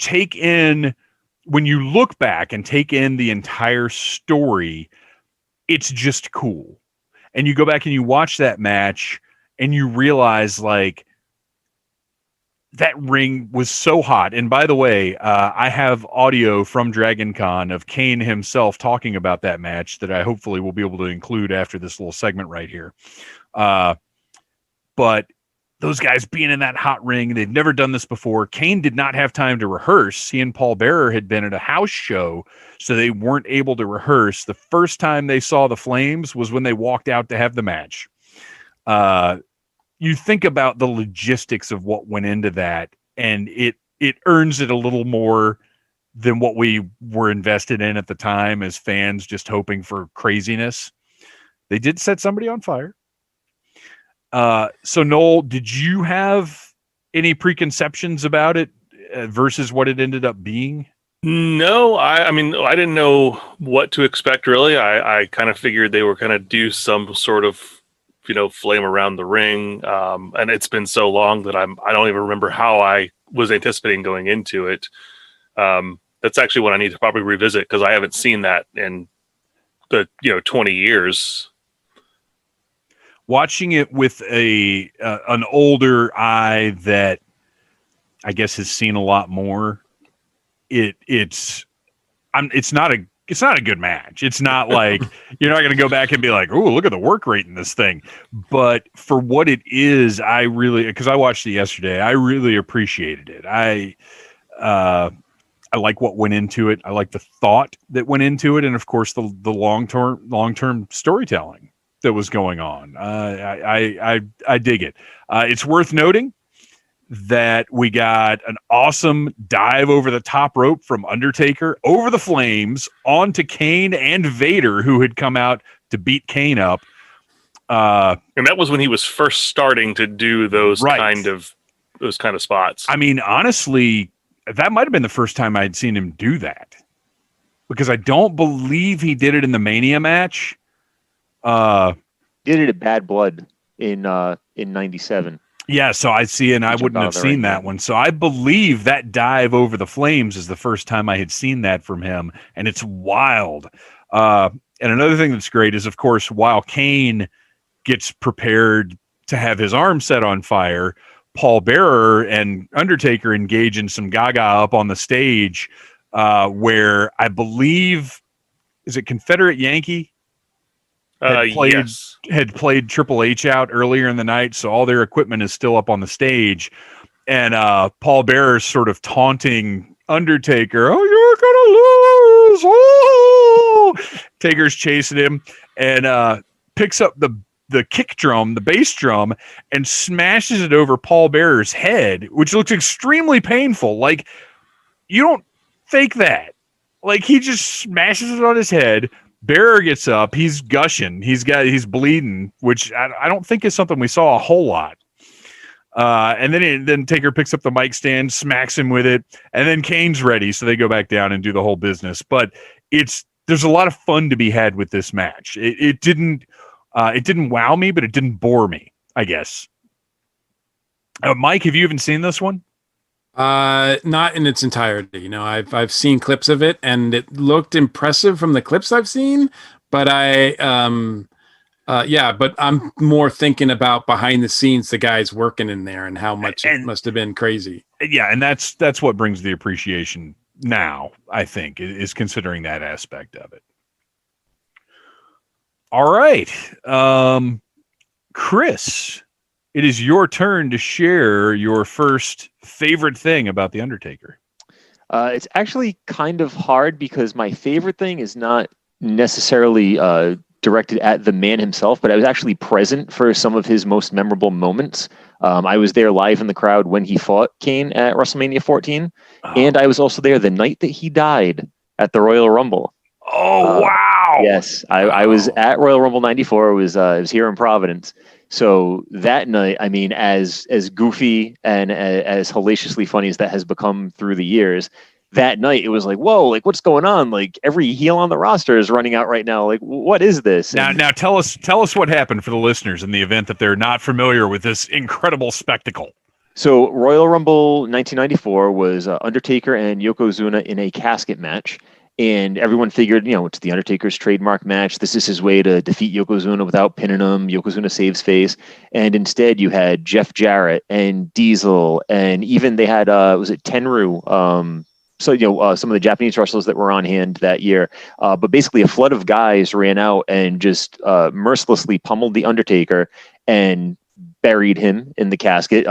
look back and take in the entire story, it's just cool. And you go back and you watch that match and you realize, like, that ring was so hot. And by the way, I have audio from Dragon Con of Kane himself talking about that match that I hopefully will be able to include after this little segment right here. But those guys being in that hot ring, they've never done this before. Kane did not have time to rehearse. He and Paul Bearer had been at a house show, so they weren't able to rehearse. The first time they saw the flames was when they walked out to have the match. You think about the logistics of what went into that, and it earns it a little more than what we were invested in at the time as fans, just hoping for craziness. They did set somebody on fire. So Noel, did you have any preconceptions about it versus what it ended up being? No, I mean, I didn't know what to expect, really. I kind of figured they were going to do some sort of, you know, flame around the ring. And it's been so long that I don't even remember how I was anticipating going into it. That's actually what I need to probably revisit, because I haven't seen that in the, 20 years. Watching it with an older eye that I guess has seen a lot more, it's not a good match. It's not like you're not going to go back and be like, oh, look at the work rate in this thing. But for what it is, because I watched it yesterday, I really appreciated it. I like what went into it. I like the thought that went into it, and of course the long-term storytelling that was going on. I dig it. It's worth noting that we got an awesome dive over the top rope from Undertaker over the flames onto Kane and Vader, who had come out to beat Kane up. And that was when he was first starting to do those kind of spots. I mean, honestly, that might have been the first time I'd seen him do that, because I don't believe he did it in the Mania match. Did it at Bad Blood in 97. Yeah, so I see, and I wouldn't have seen that one. So I believe that dive over the flames is the first time I had seen that from him, and it's wild. And another thing that's great is, of course, while Kane gets prepared to have his arm set on fire, Paul Bearer and Undertaker engage in some gaga up on the stage, where I believe, is it Confederate Yankee? Had played Triple H out earlier in the night, so all their equipment is still up on the stage. And Paul Bearer's sort of taunting Undertaker, "Oh, you're gonna lose!" Oh! Taker's chasing him and picks up the kick drum, the bass drum, and smashes it over Paul Bearer's head, which looks extremely painful. Like, you don't fake that. Like, he just smashes it on his head. Bearer gets up. He's gushing. He's bleeding, which I don't think is something we saw a whole lot. And then Taker picks up the mic stand, smacks him with it, and then Kane's ready, so they go back down and do the whole business. But there's a lot of fun to be had with this match. It didn't wow me, but it didn't bore me, I guess. Mike, have you even seen this one? Not in its entirety. You know, I've seen clips of it, and it looked impressive from the clips I've seen. But but I'm more thinking about behind the scenes, the guys working in there, and how much it must have been crazy. Yeah, and that's what brings the appreciation now, I think, is considering that aspect of it. All right. Chris, it is your turn to share your first favorite thing about The Undertaker. It's actually kind of hard because my favorite thing is not necessarily directed at the man himself, but I was actually present for some of his most memorable moments. I was there live in the crowd when he fought Kane at WrestleMania 14, and I was also there the night that he died at the Royal Rumble. Oh, wow! Yes, I was at Royal Rumble '94. It was here in Providence. So that night, I mean, as goofy and as hellaciously funny as that has become through the years, that night it was like, whoa, like what's going on? Like every heel on the roster is running out right now. Like, what is this? Now tell us what happened for the listeners in the event that they're not familiar with this incredible spectacle. So Royal Rumble 1994 was Undertaker and Yokozuna in a casket match. And everyone figured, it's the Undertaker's trademark match. This is his way to defeat Yokozuna without pinning him. Yokozuna saves face. And instead you had Jeff Jarrett and Diesel. And even they had, was it Tenryu? Some of the Japanese wrestlers that were on hand that year. But basically a flood of guys ran out and just mercilessly pummeled the Undertaker and buried him in the casket.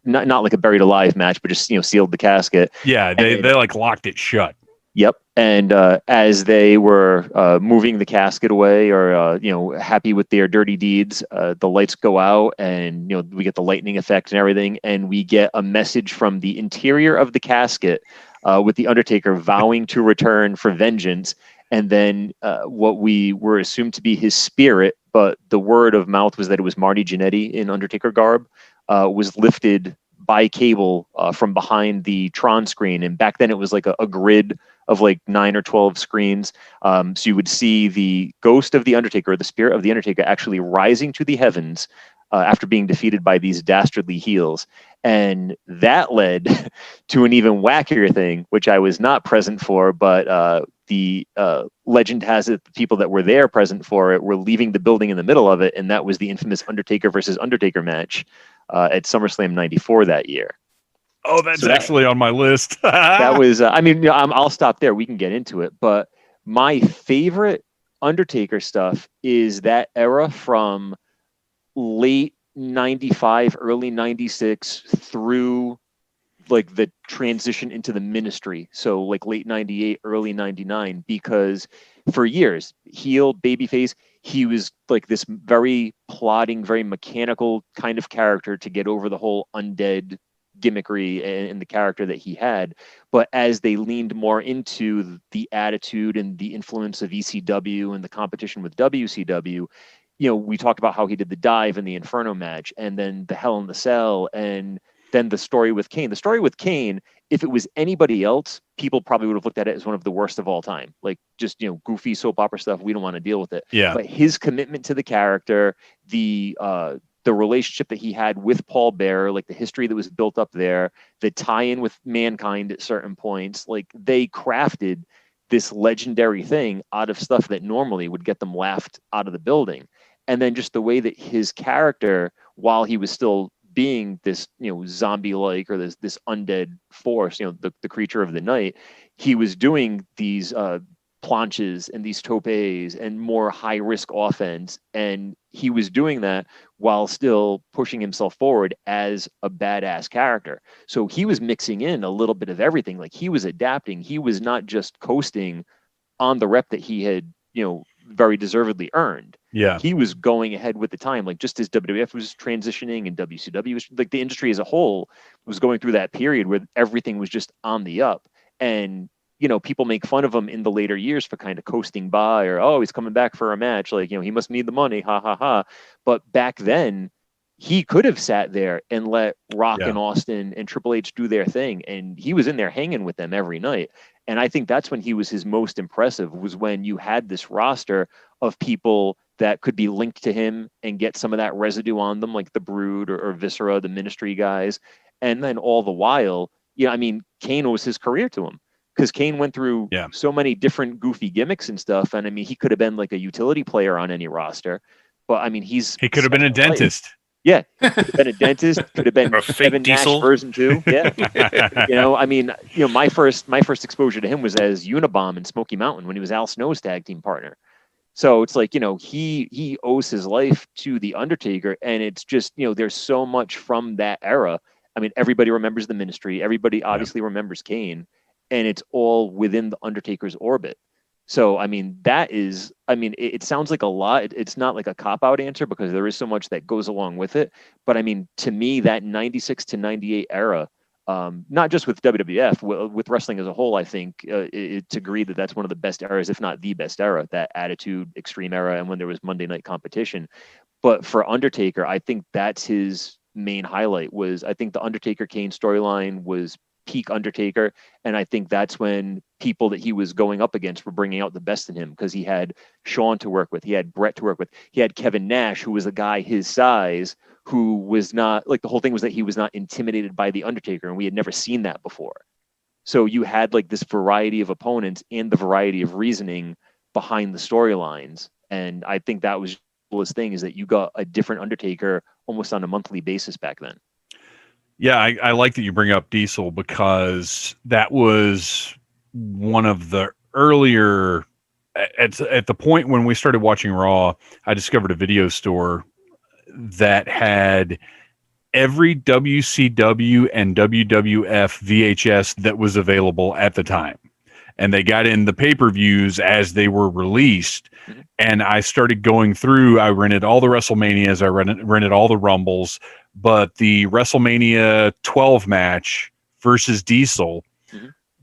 Not like a buried alive match, but just, sealed the casket. Yeah, they like locked it shut. Yep. And as they were moving the casket away or, happy with their dirty deeds, the lights go out and, we get the lightning effect and everything. And we get a message from the interior of the casket with the Undertaker vowing to return for vengeance. And then what we were assumed to be his spirit, but the word of mouth was that it was Marty Jannetty in Undertaker garb, was lifted by cable from behind the Tron screen. And back then it was like a grid of like 9 or 12 screens. So you would see the ghost of the Undertaker, the spirit of the Undertaker, actually rising to the heavens after being defeated by these dastardly heels. And that led to an even wackier thing, which I was not present for, but the legend has it the people that were there present for it were leaving the building in the middle of it. And that was the infamous Undertaker versus Undertaker match at SummerSlam 94 that year. Oh, that's actually on my list. That was, I'll stop there. We can get into it. But my favorite Undertaker stuff is that era from late 95, early 96 through like the transition into the ministry. So like late 98, early 99, because for years, heel, babyface, he was like this very plodding, very mechanical kind of character to get over the whole undead gimmickry and the character that he had. But as they leaned more into the attitude and the influence of ECW and the competition with WCW, we talked about how he did the dive in the Inferno match and then the Hell in the Cell and then the story with Kane. The story with Kane, if it was anybody else, people probably would have looked at it as one of the worst of all time. Like just, goofy soap opera stuff. We don't want to deal with it. Yeah. But his commitment to the character, the relationship that he had with Paul Bearer, like the history that was built up there, the tie-in with Mankind at certain points, like they crafted this legendary thing out of stuff that normally would get them laughed out of the building. And then just the way that his character, while he was still being this, zombie-like or this undead force, the creature of the night, he was doing these planches and these topes and more high-risk offense. And he was doing that while still pushing himself forward as a badass character. So he was mixing in a little bit of everything. Like he was adapting. He was not just coasting on the rep that he had, very deservedly earned. Yeah. He was going ahead with the time, like just as WWF was transitioning and WCW was, like the industry as a whole was going through that period where everything was just on the up. And, you know, people make fun of him in the later years for kind of coasting by, or, oh, he's coming back for a match. Like, you know, he must need the money. Ha ha ha. But back then, he could have sat there and let Rock and Austin and Triple H do their thing. And he was in there hanging with them every night. And I think that's when he was his most impressive, was when you had this roster of people that could be linked to him and get some of that residue on them, like the Brood or Viscera, the Ministry guys. And then all the while, you know, I mean, Kane owes his career to him, because Kane went through so many different goofy gimmicks and stuff. And I mean, he could have been like a utility player on any roster, but I mean, he could have been a dentist. Yeah, could have been a dentist. Could have been a fake Diesel version 2. Yeah, you know, I mean, you know, my first exposure to him was as Unabomb in Smoky Mountain when he was Al Snow's tag team partner. So it's like, you know, he owes his life to the Undertaker, and it's just, you know, there's so much from that era. I mean, everybody remembers the Ministry. Everybody obviously remembers Kane, and it's all within the Undertaker's orbit. So, I mean, that is, I mean, it sounds like a lot. It's not like a cop-out answer because there is so much that goes along with it. But I mean, to me, that 96 to 98 era, not just with WWF, with wrestling as a whole, I think it's agreed that that's one of the best eras, if not the best era, that Attitude Extreme era, and when there was Monday Night competition. But for Undertaker, I think that's his main highlight. Was I think the Undertaker Kane storyline was peak Undertaker, and I think that's when people that he was going up against were bringing out the best in him, because he had Shawn to work with, he had Brett to work with, he had Kevin Nash, who was a guy his size, who was not, like, the whole thing was that he was not intimidated by the Undertaker, and we had never seen that before. So you had like this variety of opponents and the variety of reasoning behind the storylines, and I think that was the coolest thing, is that you got a different Undertaker almost on a monthly basis back then. Yeah, I like that you bring up Diesel, because that was one of the earlier, at the point when we started watching Raw, I discovered a video store that had every WCW and WWF VHS that was available at the time. And they got in the pay-per-views as they were released. And I started going through, I rented all the WrestleManias, I rented all the Rumbles, but the WrestleMania 12 match versus Diesel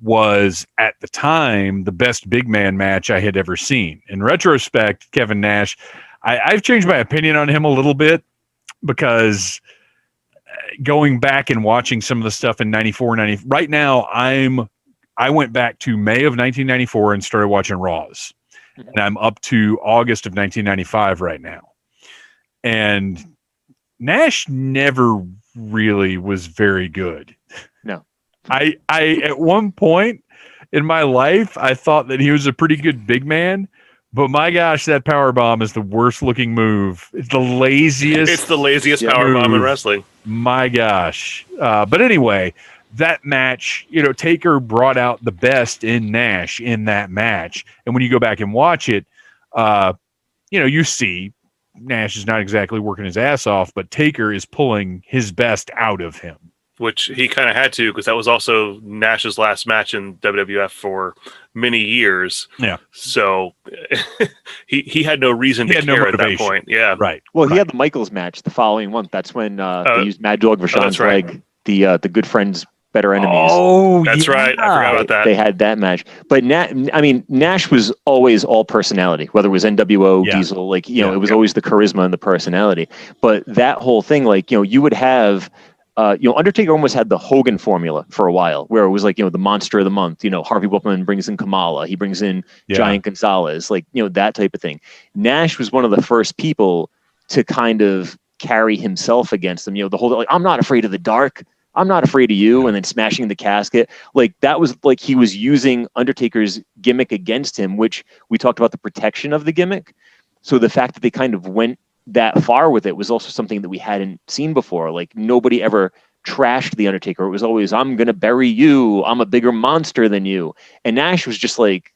was, at the time, the best big man match I had ever seen. In retrospect, Kevin Nash, I've changed my opinion on him a little bit, because going back and watching some of the stuff in 94, 90, right now, I went back to May of 1994 and started watching Raws. And I'm up to August of 1995 right now. And Nash never really was very good. No. I at one point in my life, I thought that he was a pretty good big man, but my gosh, that power bomb is the worst looking move. It's the laziest. It's the laziest power bomb in wrestling. My gosh. But anyway, that match, you know, Taker brought out the best in Nash in that match. And when you go back and watch it, you know, you see Nash is not exactly working his ass off, but Taker is pulling his best out of him. Which he kind of had to, because that was also Nash's last match in WWF for many years. Yeah. So he had no reason to care at that point. Yeah. Right. Well, he had the Michaels match the following month. That's when they used Mad Dog Vachon's leg, the Good Friends, Better Enemies. Oh, that's right. I forgot about that. They had that match. But Nash was always all personality, whether it was NWO, Diesel, like, you know, it was always the charisma and the personality. But that whole thing, like, you know, you would have, you know, Undertaker almost had the Hogan formula for a while, where it was like, you know, the monster of the month, you know, Harvey Whippleman brings in Kamala, he brings in Giant Gonzalez, like, you know, that type of thing. Nash was one of the first people to kind of carry himself against them. You know, the whole, like, I'm not afraid of the dark, I'm not afraid of you, and then smashing the casket. Like, that was like he was using Undertaker's gimmick against him, which we talked about the protection of the gimmick. So the fact that they kind of went that far with it was also something that we hadn't seen before. Like, nobody ever trashed the Undertaker. It was always, I'm going to bury you, I'm a bigger monster than you. And Nash was just like,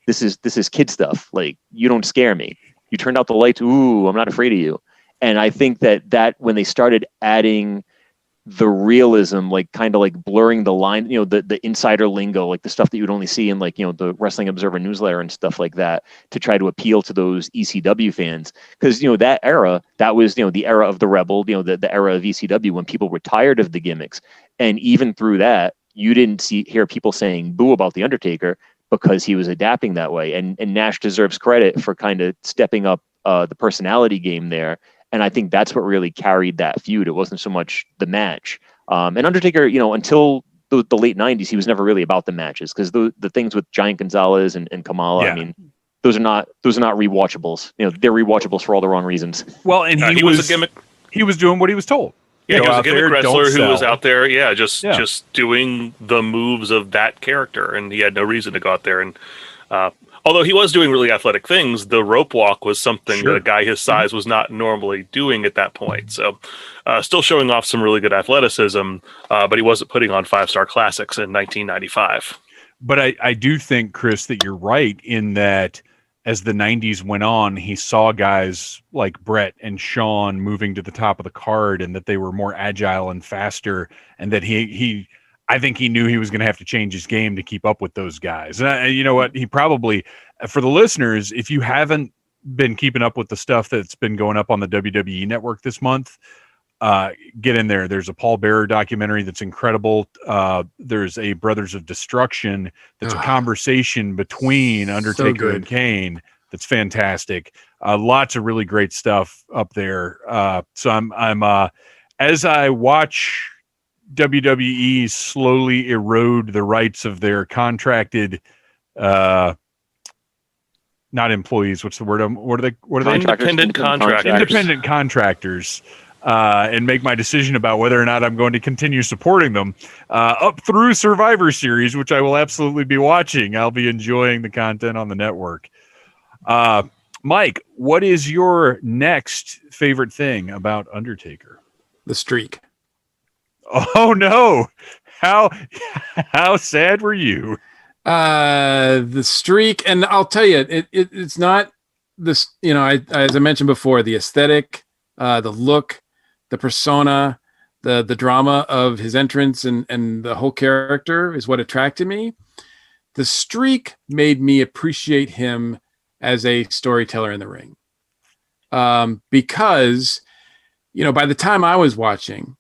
this is kid stuff. Like, you don't scare me. You turned out the lights. Ooh, I'm not afraid of you. And I think that when they started adding the realism, like kind of like blurring the line, the insider lingo, like the stuff that you'd only see in like, the Wrestling Observer newsletter and stuff like that, to try to appeal to those ECW fans. Because, that era, that was, the era of the Rebel, the era of ECW, when people were tired of the gimmicks. And even through that, you didn't hear people saying boo about the Undertaker, because he was adapting that way. And Nash deserves credit for kind of stepping up the personality game there. And I think that's what really carried that feud. It wasn't so much the match. And Undertaker, until the late 90s, he was never really about the matches, because the things with Giant Gonzalez and Kamala, Yeah. I mean, those are not rewatchables. They're rewatchables for all the wrong reasons. Well, and he was a gimmick. He was doing what he was told. Yeah, he was a out there, gimmick wrestler don't who was sell. out there, just doing the moves of that character, and he had no reason to go out there. And although he was doing really athletic things, the rope walk was something that a guy his size was not normally doing at that point. So, still showing off some really good athleticism, but he wasn't putting on 5-star classics in 1995. But I do think, Chris, that you're right in that as the 90s went on, he saw guys like Brett and Shawn moving to the top of the card, and that they were more agile and faster, and that I think he knew he was going to have to change his game to keep up with those guys. And you know what? He probably, for the listeners, if you haven't been keeping up with the stuff that's been going up on the WWE Network this month, get in there. There's a Paul Bearer documentary that's incredible. There's a Brothers of Destruction that's a conversation between Undertaker and Kane that's fantastic. Lots of really great stuff up there. So I'm as I watch WWE slowly erode the rights of their contracted, not employees. What's the word? What are they? Independent contractors. Independent contractors. And make my decision about whether or not I'm going to continue supporting them up through Survivor Series, which I will absolutely be watching. I'll be enjoying the content on the network. Mike, what is your next favorite thing about Undertaker? The streak. Oh no! How sad were you? The streak, and I'll tell you, it's not this. As I mentioned before, the aesthetic, the look, the persona, the drama of his entrance, and the whole character is what attracted me. The streak made me appreciate him as a storyteller in the ring, because by the time I was watching,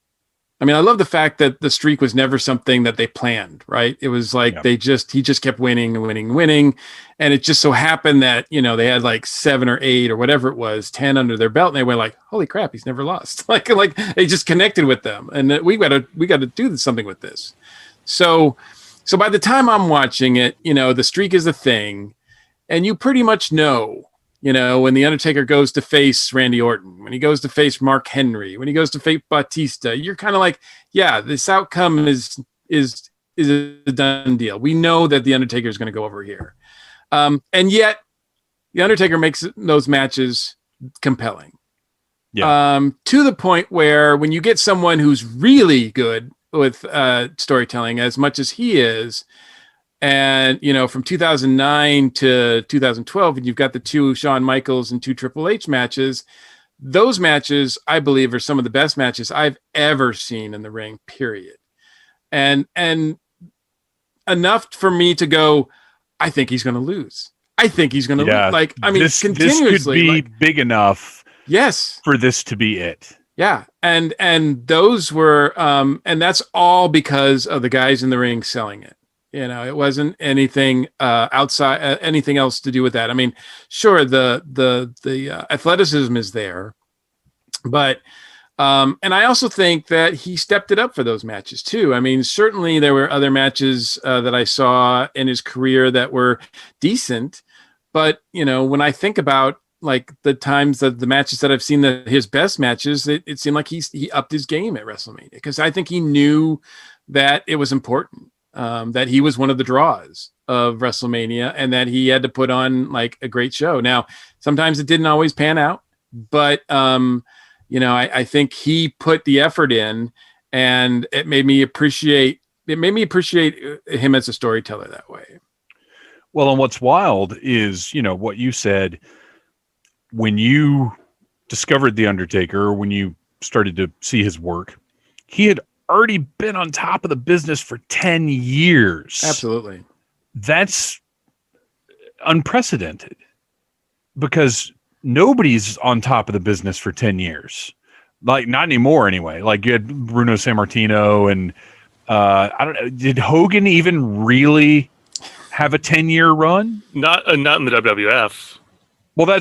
I mean, I love the fact that the streak was never something that they planned, right? It was like he just kept winning and winning and winning. And it just so happened that, they had like 7 or 8 or whatever it was, 10 under their belt. And they were like, holy crap, he's never lost. like they just connected with them. And we got to do something with this. So by the time I'm watching it, the streak is a thing. And you pretty much know, when the Undertaker goes to face Randy Orton, when he goes to face Mark Henry, when he goes to face Batista, you're kind of like, yeah, this outcome is a done deal. We know that the Undertaker is going to go over here. And yet the Undertaker makes those matches compelling. Yeah. To the point where when you get someone who's really good with storytelling as much as he is, and, from 2009 to 2012, and you've got the 2 Shawn Michaels and 2 Triple H matches, those matches, I believe, are some of the best matches I've ever seen in the ring, period. And enough for me to go, I think he's going to lose. I think he's going to lose. Like, I mean, continuously. This could be big enough for this to be it. Yeah. And those were, and that's all because of the guys in the ring selling it. It wasn't anything outside, anything else to do with that. I mean, sure, the athleticism is there, but and I also think that he stepped it up for those matches too. I mean, certainly there were other matches that I saw in his career that were decent, but when I think about like the times that the matches that I've seen his best matches, it seemed like he upped his game at WrestleMania, because I think he knew that it was important. That he was one of the draws of WrestleMania, and that he had to put on like a great show. Now, sometimes it didn't always pan out, but I think he put the effort in, and it made me appreciate him as a storyteller that way. Well, and what's wild is, what you said when you discovered The Undertaker, when you started to see his work, he had already been on top of the business for 10 years. Absolutely. That's unprecedented because nobody's on top of the business for 10 years. Like, not anymore anyway. Like, you had Bruno Sammartino and I don't know. Did Hogan even really have a 10-year run? Not in the WWF. Well,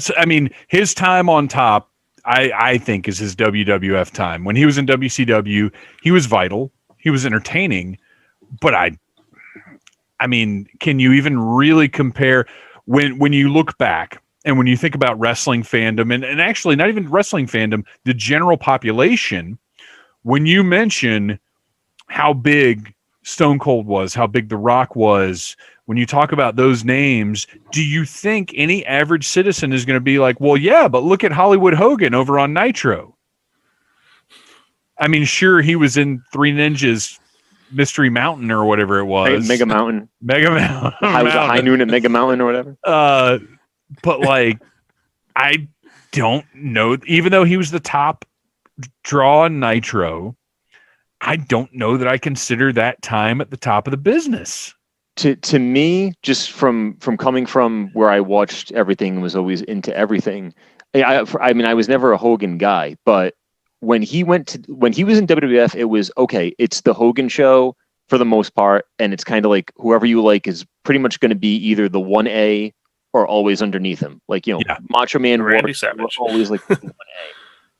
his time on top, I think, is his WWF time. When he was in WCW, he was vital. He was entertaining. But can you even really compare when you look back and when you think about wrestling fandom and actually not even wrestling fandom, the general population, when you mention how big Stone Cold was, how big The Rock was, when you talk about those names, do you think any average citizen is going to be like, well, yeah, but look at Hollywood Hogan over on Nitro? I mean, sure, he was in Three Ninjas Mystery Mountain or whatever it was. Mega Mountain. High Noon at Mega Mountain or whatever. But like, I don't know. Even though he was the top draw on Nitro, I don't know that I consider that time at the top of the business. To me, just from coming from where I watched everything and was always into everything, I was never a Hogan guy, but when he was in WWF, it was okay. It's the Hogan show for the most part, and it's kind of like whoever you like is pretty much going to be either the 1A or always underneath him. Like, Macho Man, Randy Savage, always like the 1A.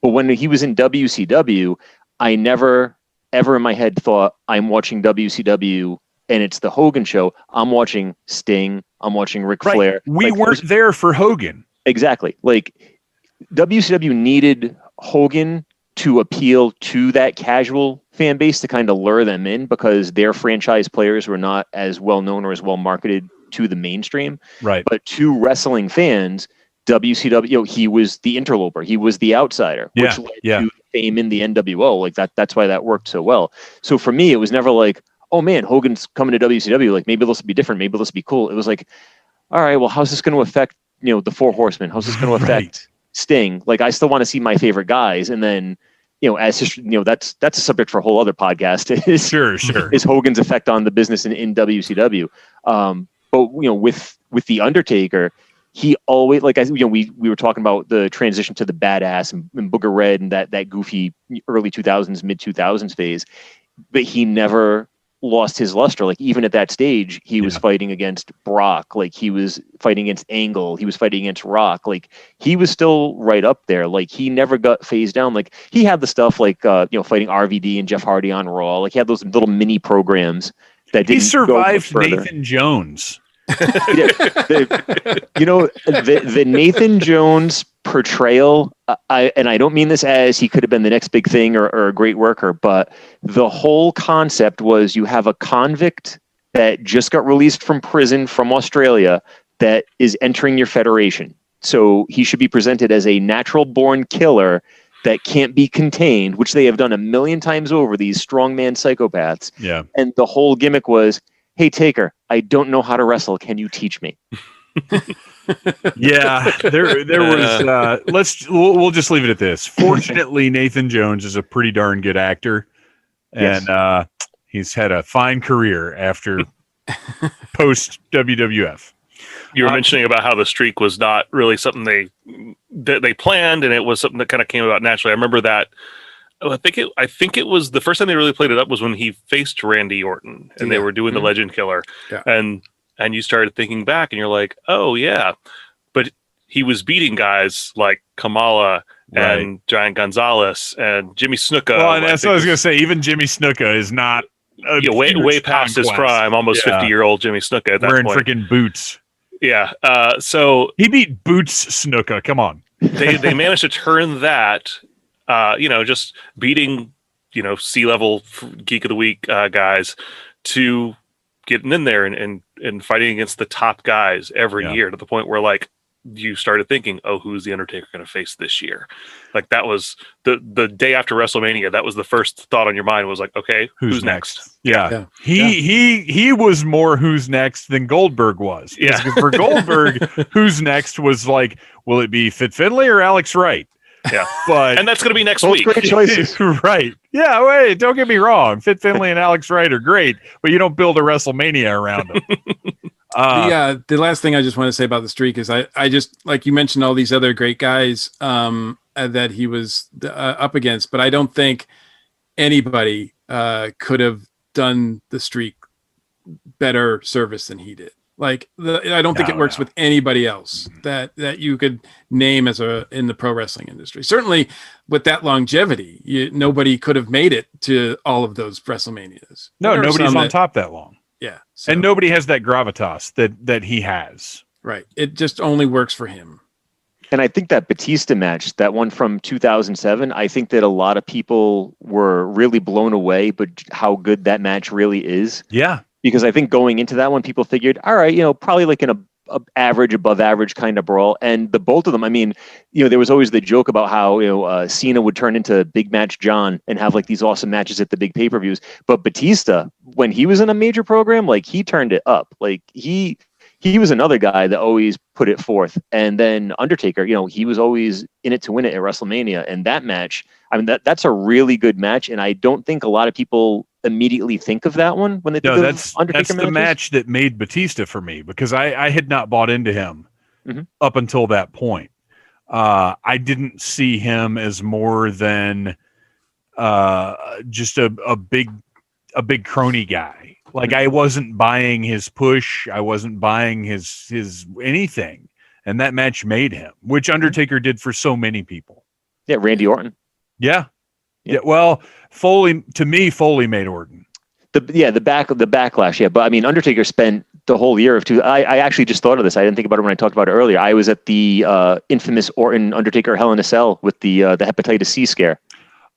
But when he was in WCW, I never ever in my head thought I'm watching WCW and it's the Hogan show. I'm watching Sting. I'm watching Ric Flair. We weren't there for Hogan. Exactly. Like, WCW needed Hogan to appeal to that casual fan base to kind of lure them in because their franchise players were not as well known or as well marketed to the mainstream. Right. But to wrestling fans, WCW, he was the interloper. He was the outsider, which led to fame in the NWO. Like that's why that worked so well. So for me, it was never like, oh man, Hogan's coming to WCW. Like, maybe this will be different. Maybe this will be cool. It was like, all right, well, how's this going to affect, the Four Horsemen? How's this going to affect Sting? Like, I still want to see my favorite guys. And then, as history, that's a subject for a whole other podcast. Sure. Is Hogan's effect on the business in WCW? But with the Undertaker, he always, like, we were talking about the transition to the badass and Booger Red and that goofy early 2000s, mid 2000s phase, but he never lost his luster. Like, even at that stage, he was fighting against Brock. Like, he was fighting against Angle. He was fighting against Rock. Like, he was still right up there. Like, he never got phased down. Like, he had the stuff like, fighting RVD and Jeff Hardy on Raw. Like, he had those little mini programs that didn't. He survived Nathan Jones. The Nathan Jones portrayal, I don't mean this as he could have been the next big thing or a great worker, but the whole concept was you have a convict that just got released from prison from Australia that is entering your federation. So he should be presented as a natural born killer that can't be contained, which they have done a million times over, these strongman psychopaths. Yeah. And the whole gimmick was, hey, Taker, I don't know how to wrestle. Can you teach me? Yeah, there was. We'll just leave it at this. Fortunately, Nathan Jones is a pretty darn good actor, and he's had a fine career after post WWF. You were mentioning about how the streak was not really something they planned, and it was something that kind of came about naturally. I remember that. I think it was the first time they really played it up was when he faced Randy Orton and they were doing the Legend Killer. Yeah. And you started thinking back and you're like, oh yeah, but he was beating guys like Kamala and Giant Gonzalez and Jimmy Snuka. Well, and that's what I was going to say. Even Jimmy Snuka is not way past his prime, almost 50-year-old Jimmy Snuka at that wearing point. Freaking boots. Yeah. So he beat Boots Snuka. Come on. They managed to turn that, just beating, C-level Geek of the Week guys to getting in there and fighting against the top guys every year to the point where, like, you started thinking, oh, who's the Undertaker going to face this year? Like, that was the day after WrestleMania. That was the first thought on your mind was like, okay, who's next? Yeah. He was more who's next than Goldberg was. Yeah. For Goldberg, who's next was like, will it be Fit Finlay or Alex Wright? Yeah, but and that's going to be next Both week. great choices. right. Yeah, wait, don't get me wrong. Fit Finlay and Alex Wright are great, but you don't build a WrestleMania around them. The last thing I just want to say about the streak is I just, like you mentioned, all these other great guys that he was up against, but I don't think anybody could have done the streak better service than he did. Like I don't think it works with anybody else that you could name as in the pro wrestling industry. Certainly with that longevity, nobody could have made it to all of those WrestleManias. No, nobody's on top that long. Yeah. So, and nobody has that gravitas that he has. Right. It just only works for him. And I think that Batista match, that one from 2007, I think that a lot of people were really blown away, but how good that match really is. Yeah. Because I think going into that one, people figured, all right, probably like an average, above average kind of brawl. And the both of them, I mean, there was always the joke about how, Cena would turn into Big Match John and have like these awesome matches at the big pay-per-views. But Batista, when he was in a major program, like he turned it up. Like he was another guy that always put it forth. And then Undertaker, he was always in it to win it at WrestleMania. And that match, I mean, that's a really good match. And I don't think a lot of people immediately think of that one when they think of Undertaker that's the match that made Batista for me, because I had not bought into him up until that point. I didn't see him as more than just a big crony guy. Like I wasn't buying his push, I wasn't buying his anything, and that match made him, which Undertaker did for so many people. Yeah, Randy Orton. Yeah. Well, Foley made Orton. The backlash. Yeah, but I mean, Undertaker spent the whole year of I actually just thought of this. I didn't think about it when I talked about it earlier. I was at the infamous Orton Undertaker Hell in a Cell with the hepatitis C scare.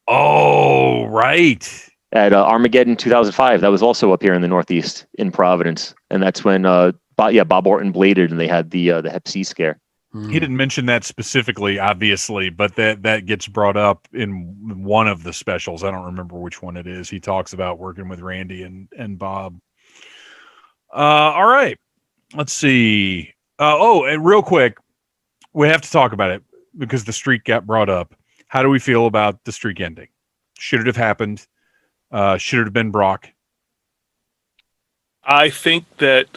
Oh, right. At Armageddon 2005. That was also up here in the Northeast in Providence, and that's when Bob Orton bladed and they had the Hep C scare. He didn't mention that specifically, obviously, but that gets brought up in one of the specials. I don't remember which one it is. He talks about working with Randy and Bob. All right. Let's see. And real quick, we have to talk about it because the streak got brought up. How do we feel about the streak ending? Should it have happened? Should it have been Brock? I think that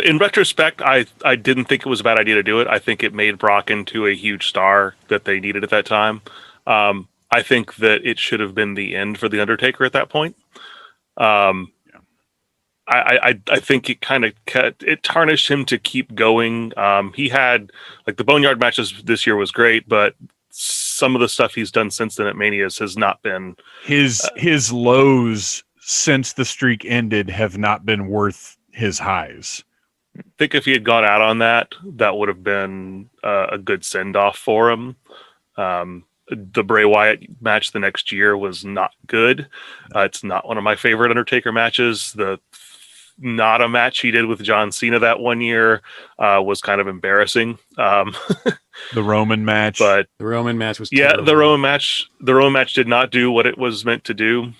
in retrospect, I didn't think it was a bad idea to do it. I think it made Brock into a huge star that they needed at that time. I think that it should have been the end for The Undertaker at that point. I think it kind of tarnished him to keep going. He had, like, the Boneyard matches this year was great, but some of the stuff he's done since then at Manias has not been his lows since the streak ended have not been worth his highs. I think if he had gone out on that would have been a good send off for him. The Bray Wyatt match the next year was not good. It's not one of my favorite Undertaker matches. Not a match he did with John Cena that one year was kind of embarrassing. The Roman match, but the Roman match was terrible. The Roman match did not do what it was meant to do.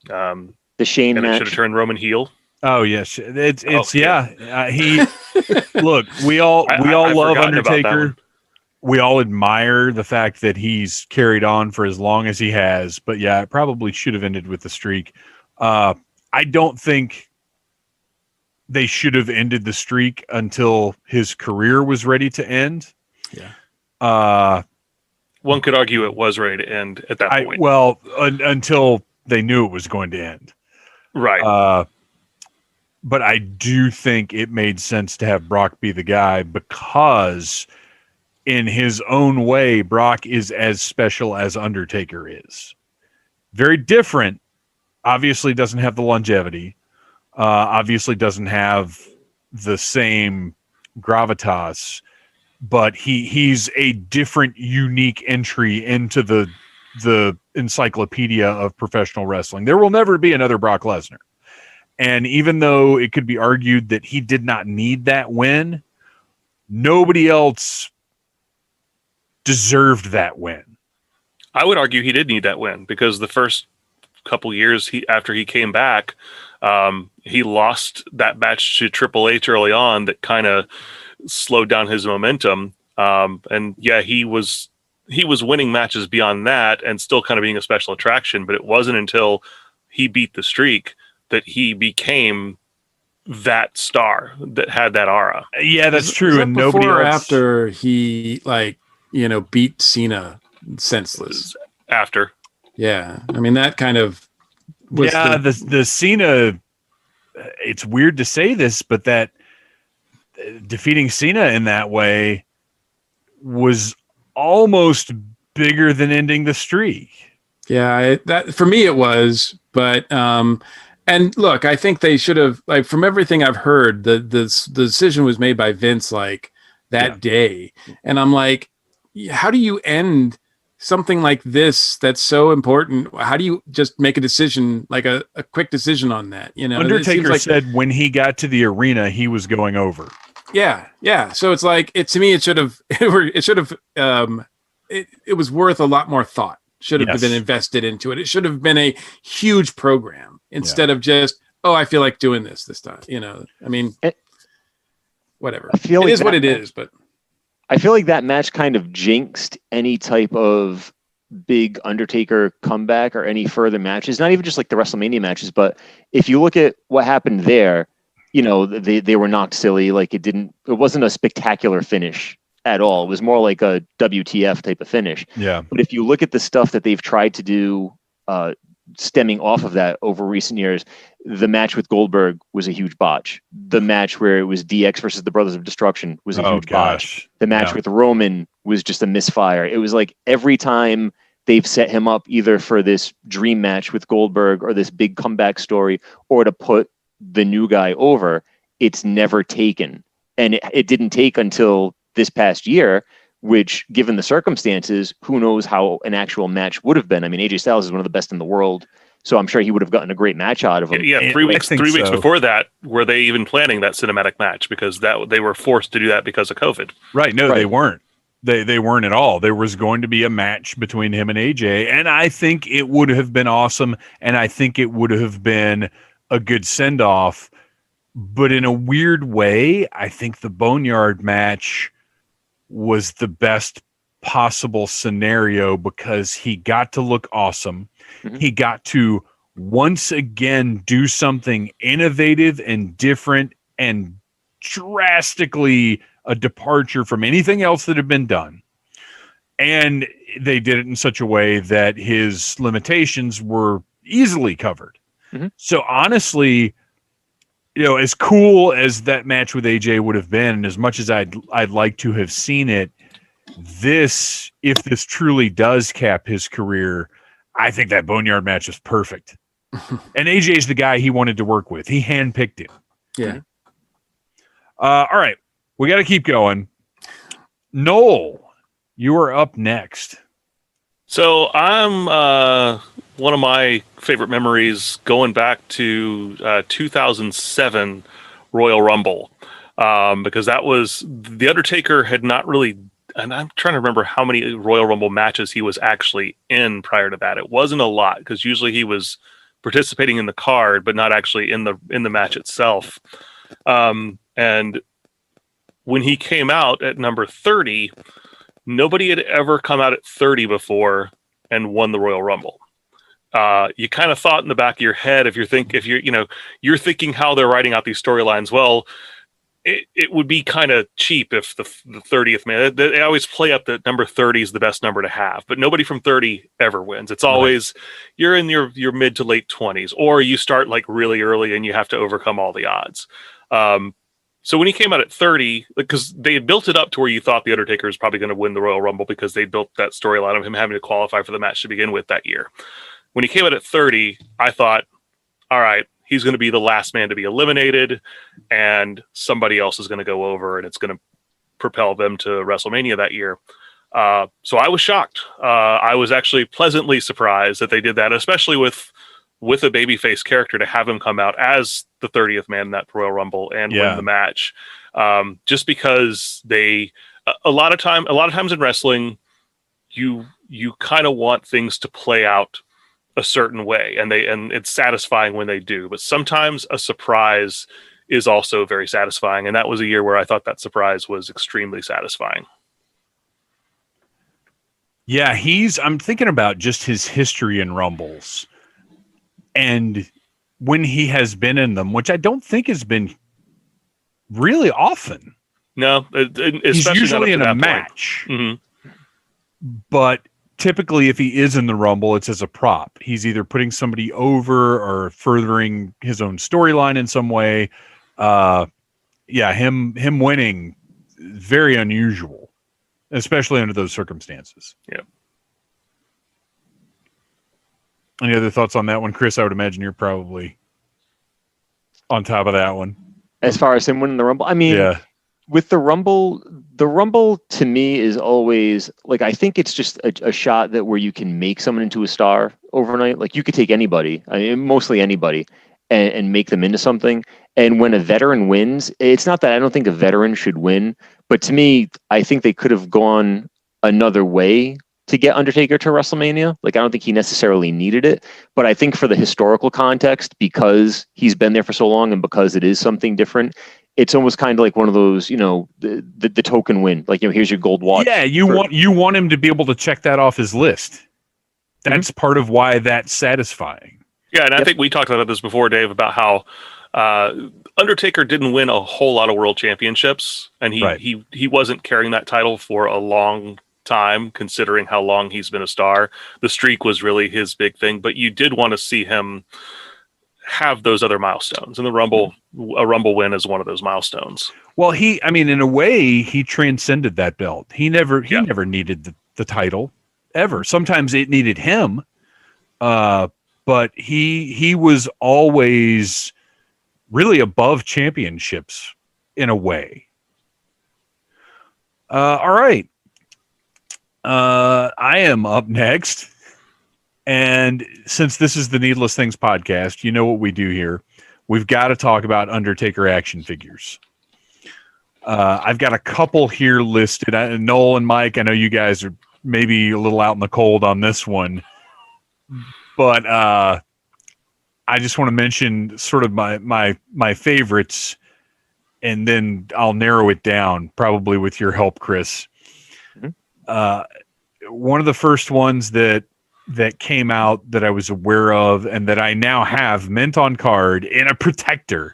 The Shane and match it should have turned Roman heel. Oh yes, he look. We all love Undertaker. We all admire the fact that he's carried on for as long as he has. But yeah, it probably should have ended with the streak. I don't think they should have ended the streak until his career was ready to end. Yeah. One could argue it was ready to end at that point. Well, until they knew it was going to end. Right. But I do think it made sense to have Brock be the guy because in his own way, Brock is as special as Undertaker is. Very different. Obviously doesn't have the longevity. Obviously doesn't have the same gravitas, but he's a different, unique entry into the encyclopedia of professional wrestling. There will never be another Brock Lesnar. And even though it could be argued that he did not need that win, nobody else deserved that win. I would argue he did need that win because the first couple years after he came back, he lost that match to Triple H early on that kind of slowed down his momentum. And yeah, he was he was winning matches beyond that and still kind of being a special attraction, but it wasn't until he beat the streak that he became that star that had that aura. Yeah, that's true. That And before nobody or else. after he beat Cena senseless. After. Yeah, I mean that kind of was the Cena. It's weird to say this, but that defeating Cena in that way was almost bigger than ending the streak. Yeah, that for me it was, but and look, I think they should have, like, from everything I've heard, the decision was made by Vince like that day, and I'm like, how do you end something like this that's so important? How do you just make a decision, like a quick decision on that? Undertaker said when he got to the arena, he was going over. Yeah. So it's like, to me, it was worth a lot more thought. Should have been invested into it. It should have been a huge program instead of just, I feel like doing this time. I mean, whatever. I feel it is what it is, but I feel like that match kind of jinxed any type of big Undertaker comeback or any further matches. Not even just like the WrestleMania matches, but if you look at what happened there, they were knocked silly. Like it wasn't a spectacular finish at all. It was more like a WTF type of finish. Yeah. But if you look at the stuff that they've tried to do, stemming off of that over recent years, the match with Goldberg was a huge botch. The match where it was DX versus the Brothers of Destruction was a huge botch. The match with Roman was just a misfire. It was like every time they've set him up either for this dream match with Goldberg or this big comeback story or to put the new guy over, it's never taken. And it didn't take until this past year, which, given the circumstances, who knows how an actual match would have been. I mean, AJ Styles is one of the best in the world, so I'm sure he would have gotten a great match out of him. Yeah, 3 weeks before that, were they even planning that cinematic match? Because they were forced to do that because of COVID. Right. No, they weren't. They weren't at all. There was going to be a match between him and AJ, and I think it would have been awesome, and I think it would have been a good send-off. But in a weird way, I think the Boneyard match was the best possible scenario because he got to look awesome. Mm-hmm. He got to once again do something innovative and different and drastically a departure from anything else that had been done. And they did it in such a way that his limitations were easily covered. Mm-hmm. So honestly, as cool as that match with AJ would have been, and as much as I'd like to have seen it, if this truly does cap his career, I think that Boneyard match is perfect. And AJ's the guy he wanted to work with. He handpicked him. Yeah. All right. We got to keep going. Noel, you are up next. So I'm one of my favorite memories going back to 2007 Royal Rumble, because that was the Undertaker had not really, and I'm trying to remember how many Royal Rumble matches he was actually in prior to that. It wasn't a lot because usually he was participating in the card, but not actually in the match itself. And when he came out at number 30, nobody had ever come out at 30 before and won the Royal Rumble. You kind of thought in the back of your head, you're thinking how they're writing out these storylines. Well, it would be kind of cheap if the 30th man. They always play up that number 30 is the best number to have, but nobody from 30 ever wins. It's always you're in your mid to late 20s, or you start like really early and you have to overcome all the odds. So when he came out at 30, because they had built it up to where you thought the Undertaker was probably going to win the Royal Rumble because they built that storyline of him having to qualify for the match to begin with that year. When he came out at 30, I thought, all right, he's going to be the last man to be eliminated and somebody else is going to go over and it's going to propel them to WrestleMania that year. So I was shocked. I was actually pleasantly surprised that they did that, especially with a babyface character, to have him come out as the 30th man in that Royal Rumble and win the match. Just because a lot of times in wrestling, you kind of want things to play out a certain way, and it's satisfying when they do. But sometimes a surprise is also very satisfying, and that was a year where I thought that surprise was extremely satisfying. Yeah, I'm thinking about just his history in Rumbles and when he has been in them, which I don't think has been really often. No, He's especially not up usually to in a that match, point. but typically if he is in the Rumble, it's as a prop. He's either putting somebody over or furthering his own storyline in some way. Yeah, him winning, very unusual, especially under those circumstances. Yeah. Any other thoughts on that one, Chris? I would imagine you're probably on top of that one. As far as him winning the Rumble, I mean, Yeah. with the Rumble to me is always like, I think it's just a shot that where you can make someone into a star overnight. Like you could take anybody, I mean, mostly anybody, and make them into something. And when a veteran wins, it's not that I don't think a veteran should win, but to me, I think they could have gone another way to get Undertaker to WrestleMania. Like, I don't think he necessarily needed it, but I think for the historical context, because he's been there for so long and because it is something different, it's almost kind of like one of those, the token win. Like, here's your gold watch. Yeah, you want him to be able to check that off his list. That's part of why that's satisfying. Yeah, and I think we talked about this before, Dave, about how Undertaker didn't win a whole lot of world championships, and he wasn't carrying that title for a long time, considering how long he's been a star. The streak was really his big thing, but you did want to see him have those other milestones, and a Rumble win is one of those milestones. Well, in a way, he transcended that belt. He never needed the title ever. Sometimes it needed him, but he was always really above championships in a way. All right. I am up next. And since this is the Needless Things podcast, you know what we do here. We've got to talk about Undertaker action figures. I've got a couple here listed. Noel and Mike, I know you guys are maybe a little out in the cold on this one. But I just want to mention sort of my favorites, and then I'll narrow it down, probably with your help, Chris. One of the first ones that came out that I was aware of and that I now have mint on card in a protector,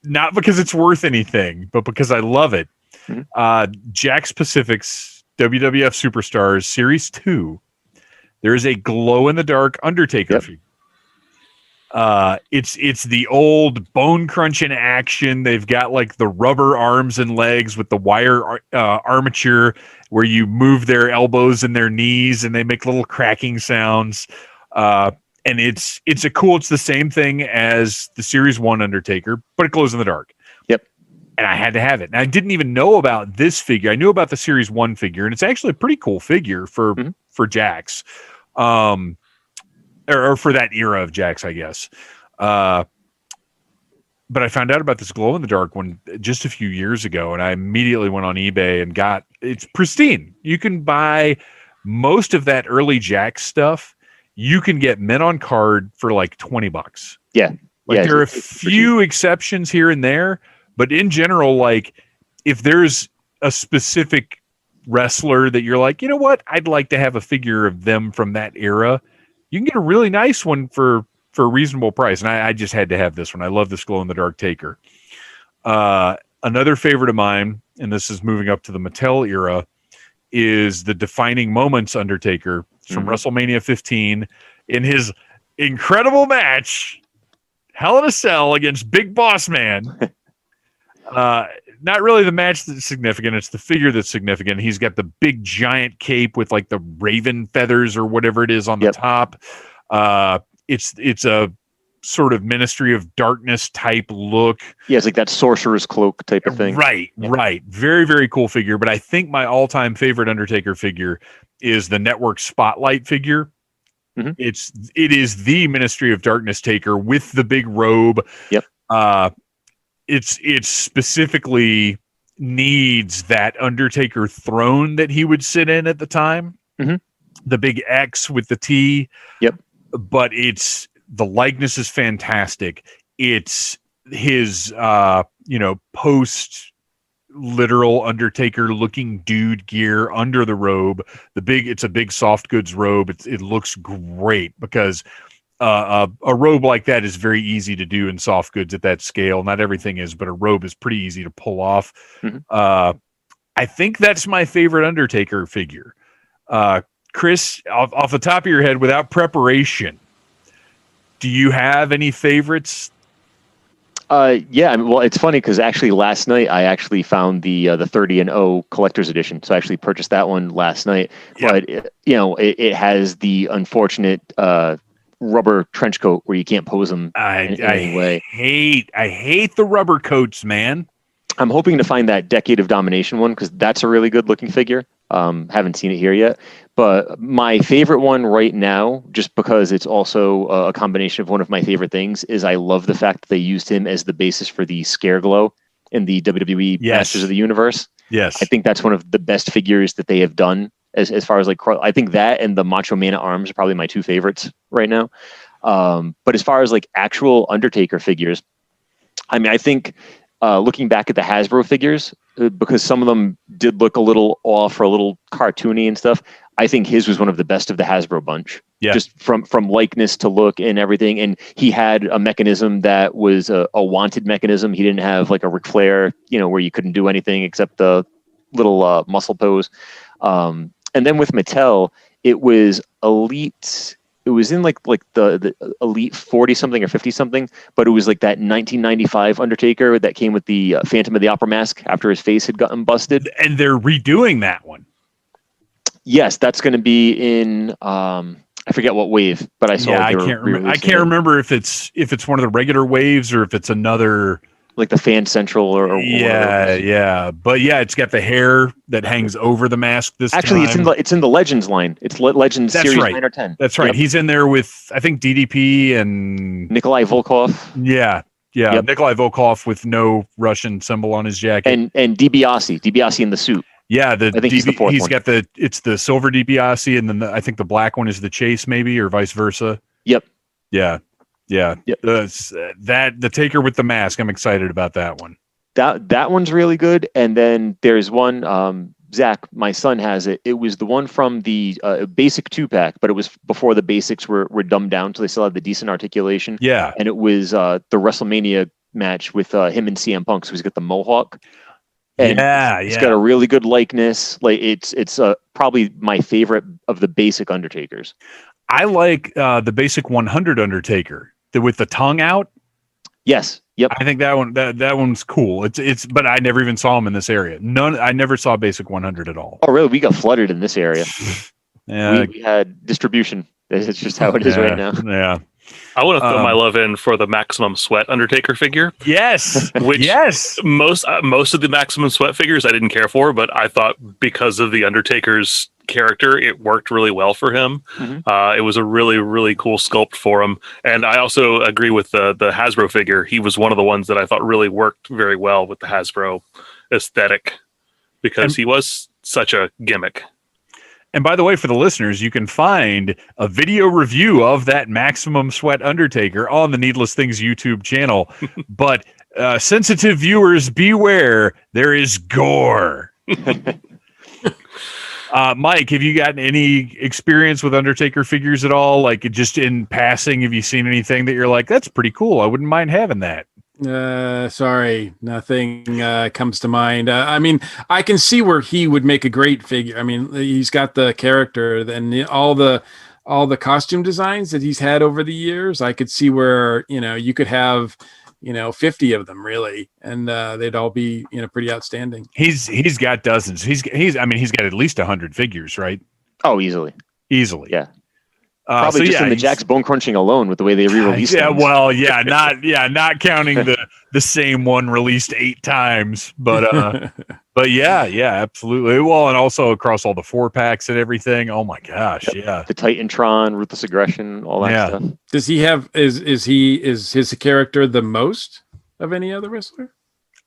not because it's worth anything, but because I love it. Jakks Pacific's WWF Superstars Series 2. There is a glow-in-the-dark Undertaker figure. It's the old bone crunching action. They've got like the rubber arms and legs with the wire armature where you move their elbows and their knees and they make little cracking sounds. And it's the same thing as the Series 1 Undertaker, but it glows in the dark. Yep. And I had to have it. And I didn't even know about this figure. I knew about the Series 1 figure, and it's actually a pretty cool figure for Jakks. Or for that era of Jakks, I guess. But I found out about this glow-in-the-dark one just a few years ago, and I immediately went on eBay and it's pristine. You can buy most of that early Jakks stuff. You can get mint on card for like $20. Yeah. There are a few exceptions here and there, but in general, like if there's a specific wrestler that you're like, you know what, I'd like to have a figure of them from that era, you can get a really nice one for a reasonable price. And I just had to have this one. I love this glow-in-the-dark Taker. Another favorite of mine, and this is moving up to the Mattel era, is the Defining Moments Undertaker from WrestleMania 15 in his incredible match, Hell in a Cell against Big Boss Man. Not really the match that's significant. It's the figure that's significant. He's got the big giant cape with like the raven feathers or whatever it is on the top. It's a sort of Ministry of Darkness type look. Yeah, it's like that sorcerer's cloak type of thing. Right. Very, very cool figure. But I think my all-time favorite Undertaker figure is the Network Spotlight figure. It is the Ministry of Darkness Taker with the big robe. Yep. It specifically needs that Undertaker throne that he would sit in at the time. The big X with the T. Yep. But the likeness is fantastic. It's his post literal Undertaker looking dude gear under the robe. It's a big soft goods robe. It looks great because a robe like that is very easy to do in soft goods at that scale. Not everything is, but a robe is pretty easy to pull off. Mm-hmm. I think that's my favorite Undertaker figure. Chris, off the top of your head, without preparation, do you have any favorites? Yeah, I mean, well, it's funny because actually last night I actually found the 30-0 collector's edition, so I actually purchased that one last night. Yep. But it has the unfortunate rubber trench coat where you can't pose them in any way. I hate the rubber coats, man. I'm hoping to find that Decade of Domination one because that's a really good looking figure. Haven't seen it here yet. But my favorite one right now, just because it's also a combination of one of my favorite things, is I love the fact that they used him as the basis for the Scare Glow in the WWE Masters of the Universe. Yes. I think that's one of the best figures that they have done as far as like, I think that and the Macho Man at Arms are probably my two favorites right now. But as far as like actual Undertaker figures, I mean, I think looking back at the Hasbro figures, because some of them did look a little off or a little cartoony and stuff, I think his was one of the best of the Hasbro bunch. Yeah. Just from likeness to look and everything. And he had a mechanism that was a wanted mechanism. He didn't have like a Ric Flair, where you couldn't do anything except the little muscle pose. And then with Mattel, it was Elite. It was in like the Elite 40 something or 50 something, but it was like that 1995 Undertaker that came with the Phantom of the Opera mask after his face had gotten busted. And they're redoing that one. Yes, that's going to be in I forget what wave, but I saw. Yeah, I can't remember if it's one of the regular waves or if it's another, like the Fan Central or yeah. But yeah, it's got the hair that hangs over the mask. Actually, it's in the Legends line. It's Legends Series 9 or 10. That's right. Yep. He's in there with I think DDP and Nikolai Volkov. Yeah. Yep. Nikolai Volkov with no Russian symbol on his jacket. And DiBiase in the suit. Yeah, I think he's the fourth he's one. got it's the silver DiBiase, and then I think the black one is the Chase, maybe, or vice versa. Yep. Yeah. Yep. The Taker with the mask. I'm excited about that one. That one's really good. And then there's one. Zach, my son has it. It was the one from the basic 2-pack, but it was before the basics were dumbed down, so they still had the decent articulation. Yeah. And it was the WrestleMania match with him and CM Punk. So he's got the mohawk. And it's got a really good likeness. Like it's probably my favorite of the basic Undertakers. I like the basic 100 Undertaker with the tongue out. Yes. Yep. I think that one that one's cool. It's but I never even saw him in this area. I never saw basic 100 at all. Oh really? We got flooded in this area. Yeah. We had distribution. It's just how it is right now. Yeah. I want to throw my love in for the Maximum Sweat Undertaker figure. Yes, most of the Maximum Sweat figures I didn't care for, but I thought because of the Undertaker's character, it worked really well for him. Mm-hmm. It was a really, really cool sculpt for him, and I also agree with the Hasbro figure. He was one of the ones that I thought really worked very well with the Hasbro aesthetic because he was such a gimmick. And by the way, for the listeners, you can find a video review of that Maximum Sweat Undertaker on the Needless Things YouTube channel. But sensitive viewers, beware, there is gore. Mike, have you gotten any experience with Undertaker figures at all? Like just in passing, have you seen anything that you're like, that's pretty cool, I wouldn't mind having that? Sorry, nothing comes to mind. I mean, I can see where he would make a great figure. I mean, he's got the character and all the costume designs that he's had over the years. I could see where, you could have, 50 of them really, and they'd all be, pretty outstanding. He's got dozens. He's got at least 100 figures, right? Oh, easily. Yeah. Probably in the Jack's Bone Crunching alone with the way they re-released it. Yeah, not counting the same one released 8 times, but but yeah, absolutely. Well, and also across all the 4-packs and everything. Oh my gosh, yeah. The Titantron, Ruthless Aggression, all that stuff. Does he have is his character the most of any other wrestler?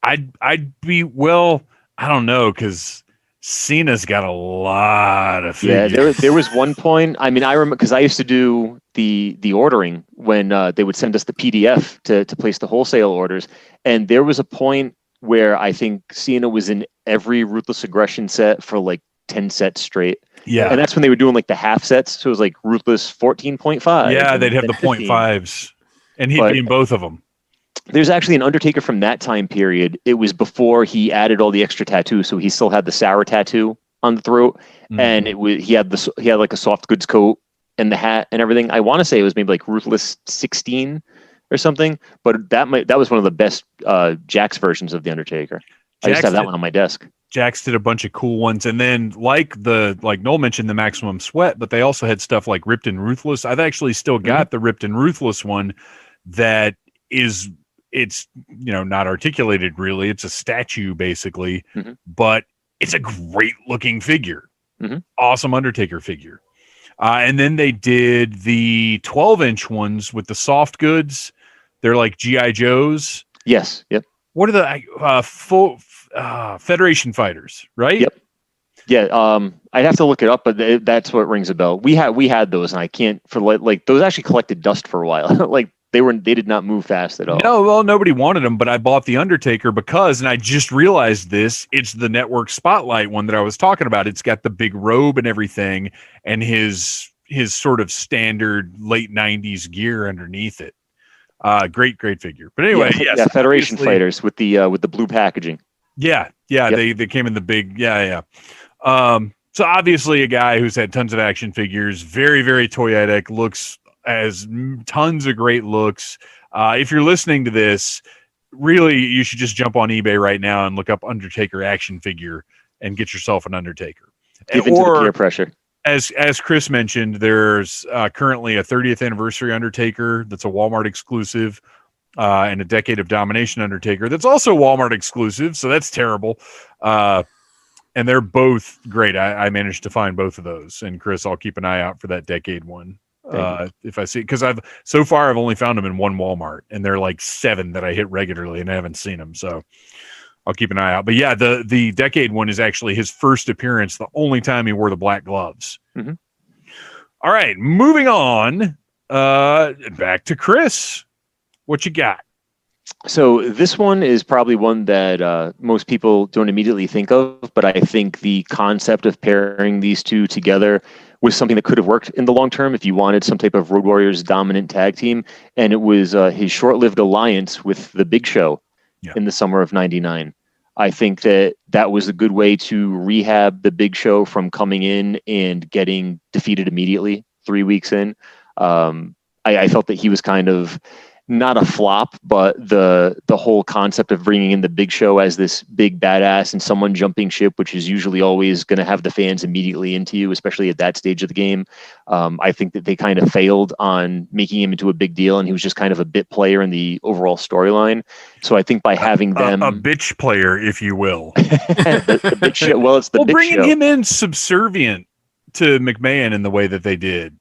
I'd be I don't know, because Cena's got a lot of figures. Yeah, there was one point. I mean, I remember because I used to do the ordering when they would send us the PDF to place the wholesale orders, and there was a point where I think Cena was in every Ruthless Aggression set for like 10 sets straight. Yeah. And that's when they were doing like the half sets. So it was like Ruthless 14.5. Yeah, they'd have then the 15. 0.5s. And he'd But be in both of them. there's actually an Undertaker from that time period. It was before he added all the extra tattoos, so he still had the sour tattoo on the throat, and he had like a soft goods coat and the hat and everything. I want to say it was maybe like Ruthless 16 or something, but that was one of the best Jax versions of the Undertaker. I used to have that one on my desk. Jax did a bunch of cool ones, and then like Noel mentioned, the Maximum Sweat, but they also had stuff like Ripped and Ruthless. I've actually still got the Ripped and Ruthless one that is. It's not articulated really. It's a statue basically, but it's a great looking figure. Awesome Undertaker figure. And then they did the 12-inch ones with the soft goods. They're like G.I. Joes. Yes. Yep. What are the Federation Fighters, right? Yep. Yeah. I'd have to look it up, but that's what rings a bell. We had those, and I can't for like those actually collected dust for a while. Like they did not move fast at all. No, well, nobody wanted them, but I bought the Undertaker because, and I just realized this, it's the Network Spotlight one that I was talking about. It's got the big robe and everything, and his sort of standard late 90s gear underneath it. Great figure. But anyway, yes, Federation Fighters with the blue packaging. Yeah, yep. They came in the big, so obviously a guy who's had tons of action figures, very, very toyetic, looks has tons of great looks. If you're listening to this, really, you should just jump on eBay right now and look up Undertaker action figure and get yourself an Undertaker. Give into the peer pressure. As Chris mentioned, there's currently a 30th Anniversary Undertaker that's a Walmart exclusive, and a Decade of Domination Undertaker that's also Walmart exclusive, so that's terrible. And they're both great. I managed to find both of those. And Chris, I'll keep an eye out for that Decade one. If I see, because I've only found them in one Walmart, and they're like 7 that I hit regularly, and I haven't seen them, so I'll keep an eye out. But yeah, the Decade one is actually his first appearance, the only time he wore the black gloves. All right, moving on, back to Chris. What you got? So this one is probably one that most people don't immediately think of, but I think the concept of pairing these two together was something that could have worked in the long term if you wanted some type of Road Warriors dominant tag team. And it was his short-lived alliance with the Big Show in the summer of '99. I think that was a good way to rehab the Big Show from coming in and getting defeated immediately 3 weeks in. I felt that he was kind of not a flop, but the whole concept of bringing in the Big Show as this big badass and someone jumping ship, which is usually always going to have the fans immediately into you, especially at that stage of the game. I think that they kind of failed on making him into a big deal, and he was just kind of a bit player in the overall storyline. So I think by having them a bitch player, if you will, the Big Show. Well, it's the Big bringing Show. him in subservient to McMahon in the way that they did.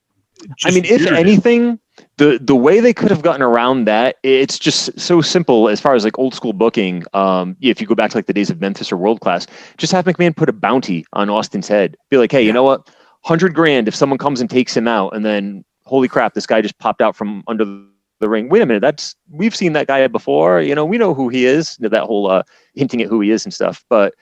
I mean, if anything, the way they could have gotten around that, it's just so simple as far as like old school booking. If you go back to like the days of Memphis or World Class, just have McMahon put a bounty on Austin's head. Be like, hey, you know what? $100,000 if someone comes and takes him out, and then holy crap, this guy just popped out from under the ring. Wait a minute, we've seen that guy before. We know who he is. That whole hinting at who he is and stuff. But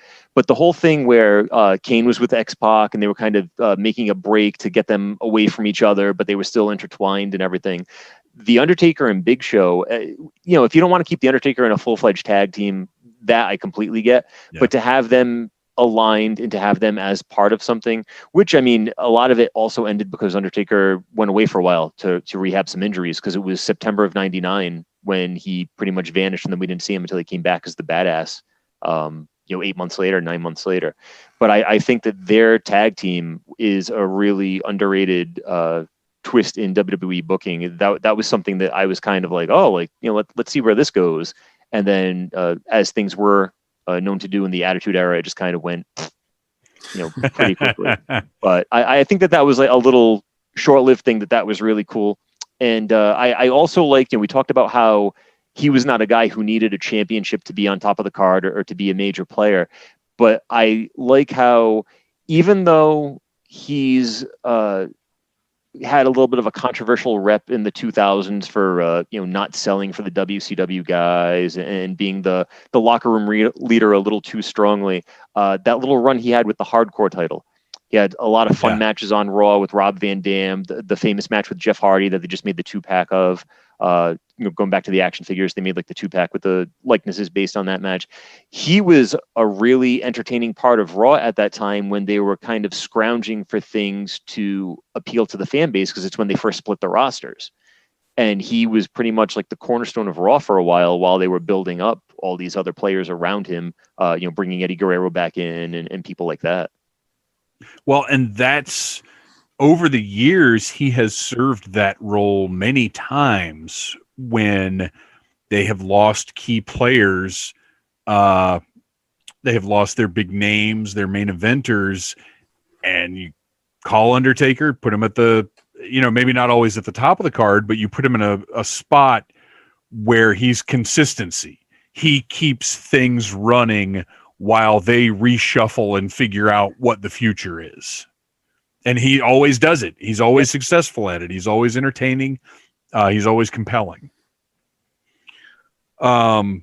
the whole thing where Kane was with X-Pac and they were kind of making a break to get them away from each other, but they were still intertwined and everything. The Undertaker and Big Show, if you don't want to keep the Undertaker in a full-fledged tag team, that I completely get. Yeah. But to have them aligned and to have them as part of something, which, I mean, a lot of it also ended because Undertaker went away for a while to rehab some injuries, because it was September of '99 when he pretty much vanished, and then we didn't see him until he came back as the badass, 8 months later, 9 months later. But I think that their tag team is a really underrated twist in WWE booking. That was something that I was kind of like, let's see where this goes. And then as things were known to do in the Attitude Era, it just kind of went, pretty quickly. But I think that was like a little short-lived thing that was really cool. And I also liked, we talked about how he was not a guy who needed a championship to be on top of the card or to be a major player. But I like how, even though he's had a little bit of a controversial rep in the 2000s for not selling for the WCW guys and being the locker room leader a little too strongly. That little run he had with the Hardcore title. He had a lot of fun matches on Raw with Rob Van Dam, the famous match with Jeff Hardy that they just made the 2-pack of. Going back to the action figures, they made like the 2-pack with the likenesses based on that match. He was a really entertaining part of Raw at that time when they were kind of scrounging for things to appeal to the fan base, because it's when they first split the rosters. And he was pretty much like the cornerstone of Raw for a while they were building up all these other players around him, bringing Eddie Guerrero back in and people like that. Well, and that's over the years, he has served that role many times when they have lost key players. They have lost their big names, their main eventers, and you call Undertaker, put him at the, maybe not always at the top of the card, but you put him in a spot where he's consistency. He keeps things running while they reshuffle and figure out what the future is. And he always does it. He's always successful at it. He's always entertaining. He's always compelling. If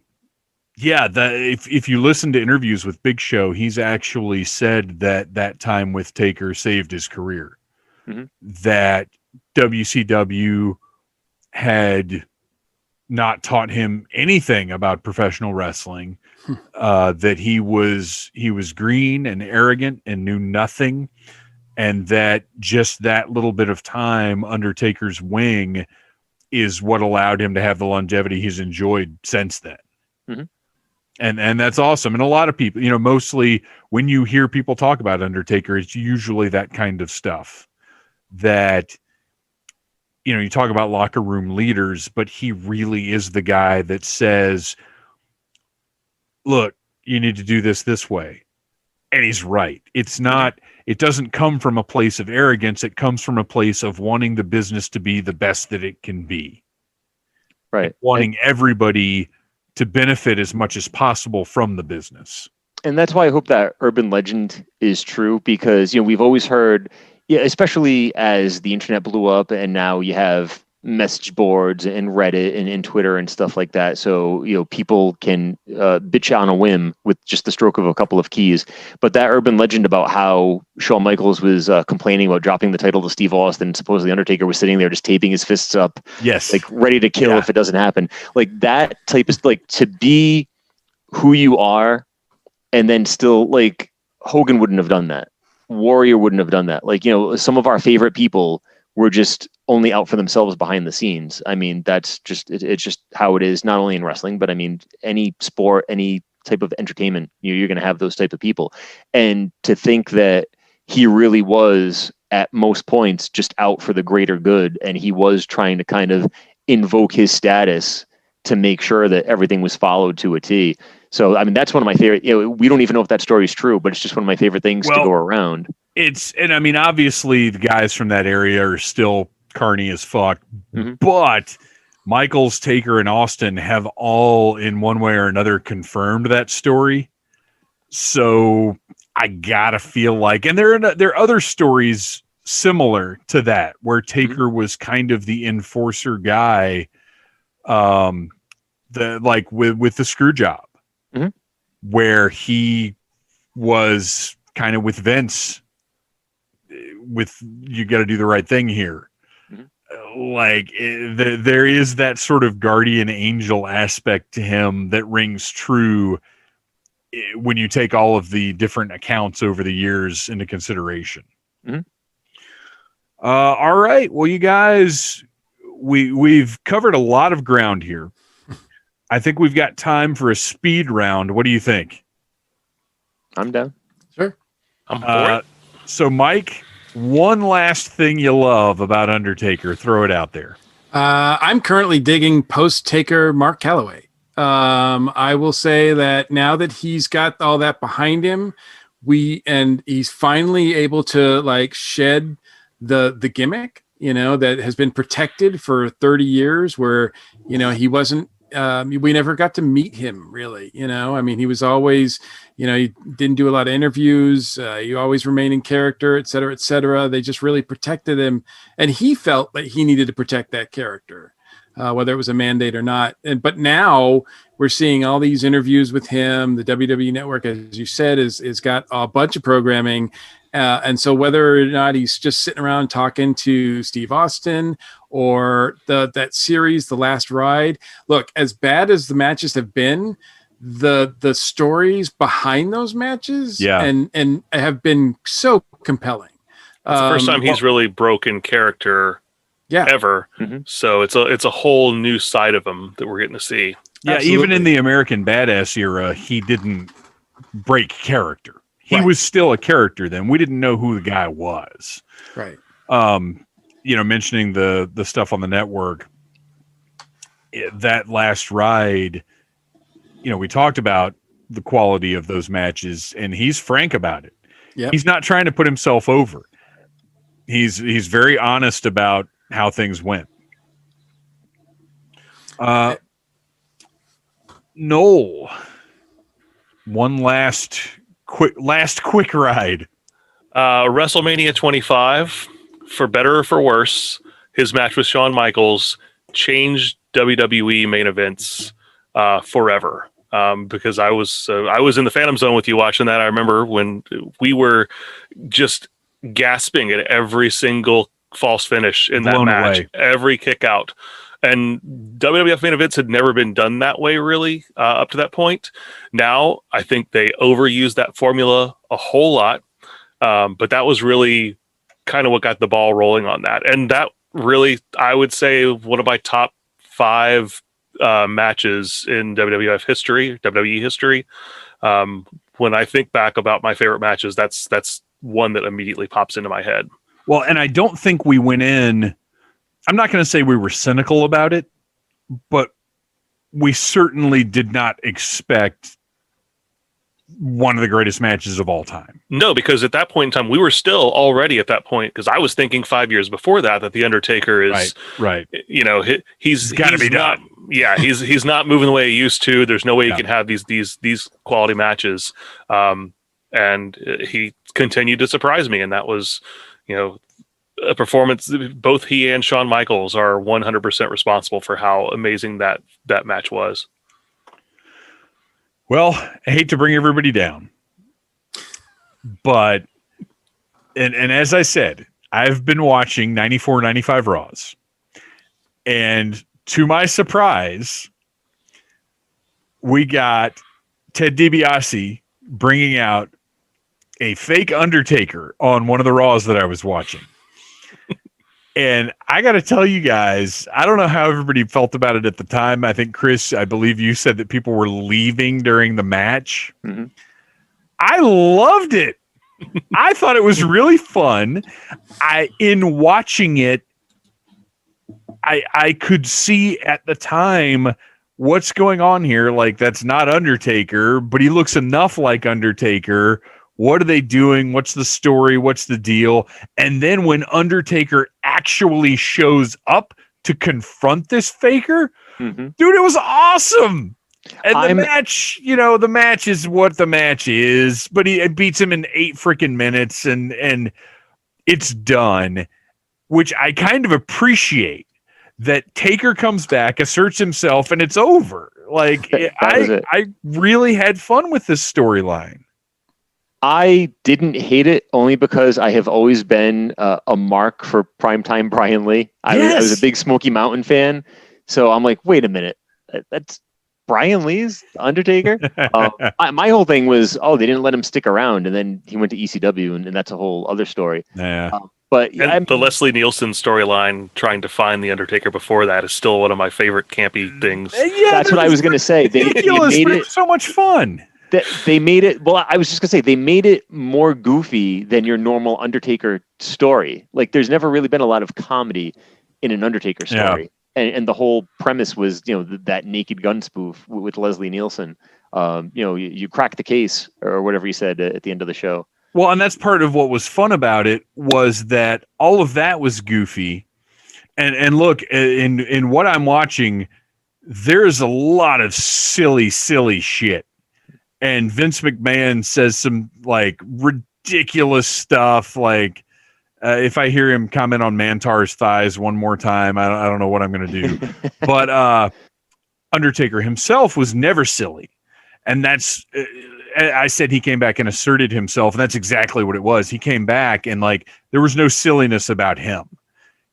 you listen to interviews with Big Show, he's actually said that time with Taker saved his career. Mm-hmm. That WCW had not taught him anything about professional wrestling. That he was green and arrogant and knew nothing, and that just that little bit of time under Taker's wing is what allowed him to have the longevity he's enjoyed since then. Mm-hmm. And that's awesome. And a lot of people, mostly when you hear people talk about Undertaker, it's usually that kind of stuff that, you talk about locker room leaders, but he really is the guy that says, look, you need to do this way. And he's right. It doesn't come from a place of arrogance. It comes from a place of wanting the business to be the best that it can be. Right. And wanting everybody to benefit as much as possible from the business. And that's why I hope that urban legend is true, because, we've always heard, especially as the internet blew up and now you have message boards and Reddit and Twitter and stuff like that. So, people can bitch on a whim with just the stroke of a couple of keys. But that urban legend about how Shawn Michaels was complaining about dropping the title to Steve Austin, supposedly Undertaker was sitting there just taping his fists up, like ready to kill if it doesn't happen. Like that type is like to be who you are, and then still like Hogan wouldn't have done that. Warrior wouldn't have done that. Like, some of our favorite people were just only out for themselves behind the scenes. I mean, that's just, it's just how it is, not only in wrestling, but I mean, any sport, any type of entertainment, you're going to have those type of people. And to think that he really was at most points just out for the greater good. And he was trying to kind of invoke his status to make sure that everything was followed to a T. So, I mean, that's one of my favorite, we don't even know if that story is true, but it's just one of my favorite things to go around. And I mean, obviously the guys from that area are still carny as fuck, but Michaels, Taker, and Austin have all in one way or another confirmed that story. So I gotta feel like, and there are other stories similar to that where Taker was kind of the enforcer guy, with the screw job, where he was kind of with Vince. With you got to do the right thing here. There is that sort of guardian angel aspect to him that rings true when you take all of the different accounts over the years into consideration. All right. Well, you guys, we've covered a lot of ground here. I think we've got time for a speed round. What do you think? I'm down. Sure. I'm for it. So, Mike, one last thing you love about Undertaker. Throw it out there. I'm currently digging post-Taker Mark Calloway. I will say that now that he's got all that behind him, he's finally able to like shed the gimmick, that has been protected for 30 years, where he wasn't we never got to meet him really. I mean, he was always, he didn't do a lot of interviews. He always remained in character, et cetera, et cetera. They just really protected him, and he felt that he needed to protect that character, whether it was a mandate or not. But now we're seeing all these interviews with him. The WWE Network, as you said, is got a bunch of programming. And so whether or not he's just sitting around talking to Steve Austin or that series, The Last Ride, look, as bad as the matches have been, the stories behind those matches and have been so compelling. It's the first time he's really broken character ever. Mm-hmm. So it's a whole new side of him that we're getting to see. Yeah, absolutely. Even in the American Badass era, he didn't break character. He was still a character then. We didn't know who the guy was. Right. Mentioning the stuff on the network, that Last Ride, we talked about the quality of those matches, and he's frank about it. Yep. He's not trying to put himself over. He's very honest about how things went. Noel, one last quick ride. WrestleMania 25, for better or for worse, his match with Shawn Michaels changed WWE main events forever. Because I was in the Phantom Zone with you watching that. I remember when we were just gasping at every single false finish in that match, away. Every kick out. And WWF main events had never been done that way, really, up to that point. Now, I think they overused that formula a whole lot. But that was really kind of what got the ball rolling on that. And that really, I would say, one of my top 5 matches in WWE history. When I think back about my favorite matches, that's one that immediately pops into my head. Well, and I don't think we went in, I'm not going to say we were cynical about it, but we certainly did not expect one of the greatest matches of all time. No, because at that point in time, we were still already at that point, because I was thinking 5 years before that the Undertaker is right. He's got to be done. Yeah, he's not moving the way he used to. There's no way he can have these quality matches. And he continued to surprise me, and that was, a performance. Both he and Shawn Michaels are 100% responsible for how amazing that match was. Well, I hate to bring everybody down, but and as I said, I've been watching 94, 95 Raws, and to my surprise, we got Ted DiBiase bringing out a fake Undertaker on one of the Raws that I was watching. And I got to tell you guys, I don't know how everybody felt about it at the time. I think, Chris, I believe you said that people were leaving during the match. Mm-hmm. I loved it. I thought it was really fun. In watching it, I could see at the time what's going on here. Like, that's not Undertaker, but he looks enough like Undertaker. What are they doing? What's the story? What's the deal? And then when Undertaker actually shows up to confront this faker, dude, it was awesome. And the match is what the match is, but he beats him in 8 freaking minutes and it's done, which I kind of appreciate. That Taker comes back, asserts himself, and it's over. Like, I really had fun with this storyline. I didn't hate it only because I have always been a mark for primetime Brian Lee. I was a big Smoky Mountain fan. So I'm like, wait a minute. That's Brian Lee's Undertaker? My whole thing was, they didn't let him stick around. And then he went to ECW, and that's a whole other story. Yeah. But the Leslie Nielsen storyline, trying to find the Undertaker before that, is still one of my favorite campy things. Yeah, that's what I was going to say. They made it so much fun. They made it. Well, I was just going to say they made it more goofy than your normal Undertaker story. Like, there's never really been a lot of comedy in an Undertaker story, and the whole premise was, that Naked Gun spoof with Leslie Nielsen. You crack the case or whatever he said at the end of the show. Well, and that's part of what was fun about it, was that all of that was goofy. And look, in what I'm watching, there's a lot of silly shit. And Vince McMahon says some like ridiculous stuff. Like if I hear him comment on Mantar's thighs one more time, I don't know what I'm going to do. But Undertaker himself was never silly. And that's, I said he came back and asserted himself. And that's exactly what it was. He came back and like, there was no silliness about him.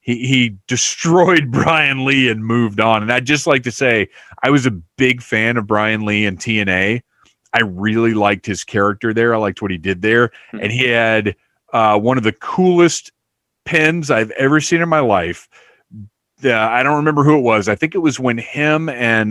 He destroyed Brian Lee and moved on. And I'd just like to say, I was a big fan of Brian Lee in TNA. I really liked his character there. I liked what he did there. Mm-hmm. And he had one of the coolest pins I've ever seen in my life. I don't remember who it was. I think it was when him and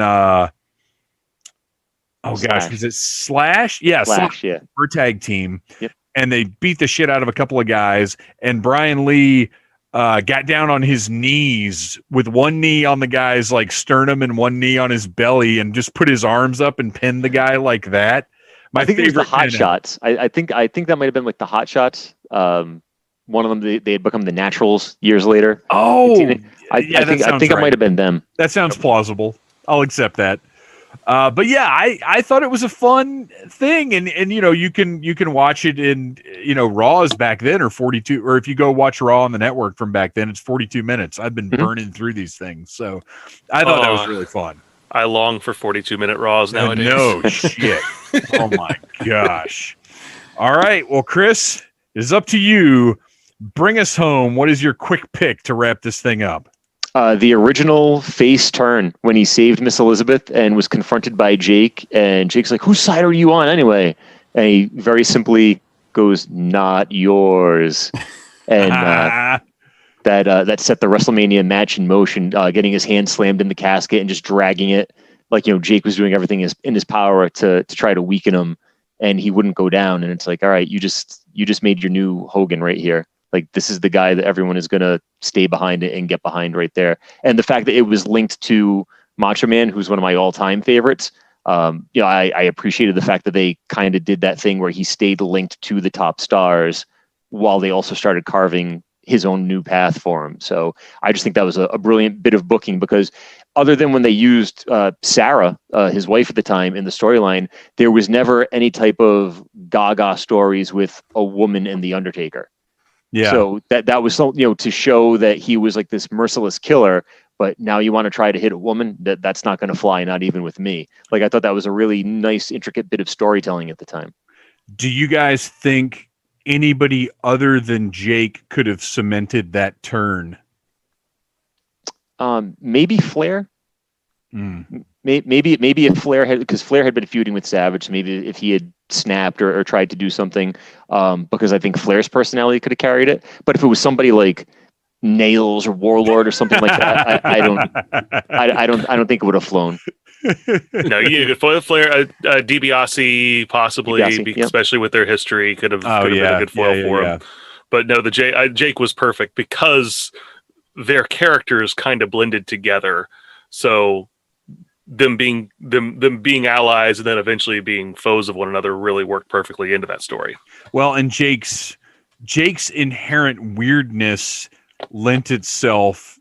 Slash. Was it Slash? Yeah, Slash, yeah. We're a tag team. Yep. And they beat the shit out of a couple of guys. And Brian Lee got down on his knees with one knee on the guy's like sternum and one knee on his belly and just put his arms up and pinned the guy like that. I think it was the Hot Shots. I think that might have been like the Hot Shots. One of them they had become the Naturals years later. Oh, I think it might have been them. That sounds plausible. I'll accept that. But yeah, I thought it was a fun thing, and you know you can watch it in Raws back then or 42, or if you go watch Raw on the network from back then, it's 42 minutes. I've been burning through these things, so I thought that was really fun. I long for 42-minute Raws nowadays. No shit. Oh my gosh. All right, well, Chris, it's up to you. Bring us home. What is your quick pick to wrap this thing up? The original face turn when he saved Miss Elizabeth and was confronted by Jake, and Jake's like, "Whose side are you on anyway?" And he very simply goes, "Not yours," and that set the WrestleMania match in motion. Getting his hand slammed in the casket and just dragging it, like Jake was doing everything in his power to try to weaken him, and he wouldn't go down. And it's like, all right, you just made your new Hogan right here. Like, this is the guy that everyone is going to stay behind it and get behind right there. And the fact that it was linked to Macho Man, who's one of my all-time favorites, I appreciated the fact that they kind of did that thing where he stayed linked to the top stars while they also started carving his own new path for him. So I just think that was a brilliant bit of booking, because other than when they used Sarah, his wife at the time, in the storyline, there was never any type of gaga stories with a woman and the Undertaker. Yeah. So that was to show that he was like this merciless killer, but now you want to try to hit a woman, that's not going to fly, not even with me. Like, I thought that was a really nice, intricate bit of storytelling at the time. Do you guys think anybody other than Jake could have cemented that turn? Maybe Flair. Maybe if Flair had, because Flair had been feuding with Savage, so maybe if he had snapped or tried to do something, because I think Flair's personality could have carried it. But if it was somebody like Nails or Warlord or something like that, I don't think it would have flown. No, you could Flair, DiBiase possibly, especially with their history, could have been a good foil for him. But no, Jake was perfect because their characters kind of blended together. So them being allies and then eventually being foes of one another really worked perfectly into that story. Well, and Jake's inherent weirdness lent itself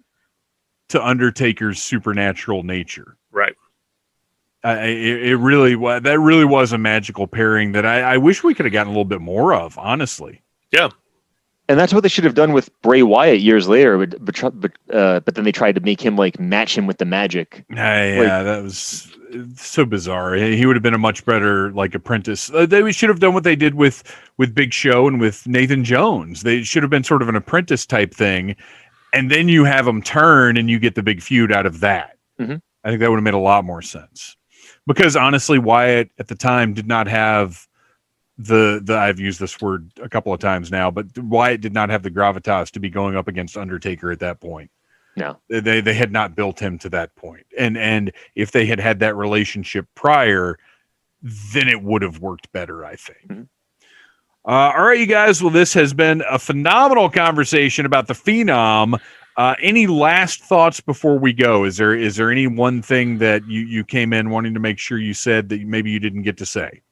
to Undertaker's supernatural nature. Right. It really was a magical pairing that I wish we could have gotten a little bit more of, honestly. Yeah. And that's what they should have done with Bray Wyatt years later, but then they tried to make him like match him with the magic. That was so bizarre. He would have been a much better like apprentice. They should have done what they did with Big Show and with Nathan Jones. They should have been sort of an apprentice type thing, and then you have them turn and you get the big feud out of that. Mm-hmm. I think that would have made a lot more sense, because honestly, Wyatt at the time did not have the I've used this word a couple of times now, but Wyatt did not have the gravitas to be going up against Undertaker at that point. No, they had not built him to that point. And if they had that relationship prior, then it would have worked better, I think. Mm-hmm. All right, you guys. Well, this has been a phenomenal conversation about the Phenom. Any last thoughts before we go? Is there any one thing that you came in wanting to make sure you said that maybe you didn't get to say?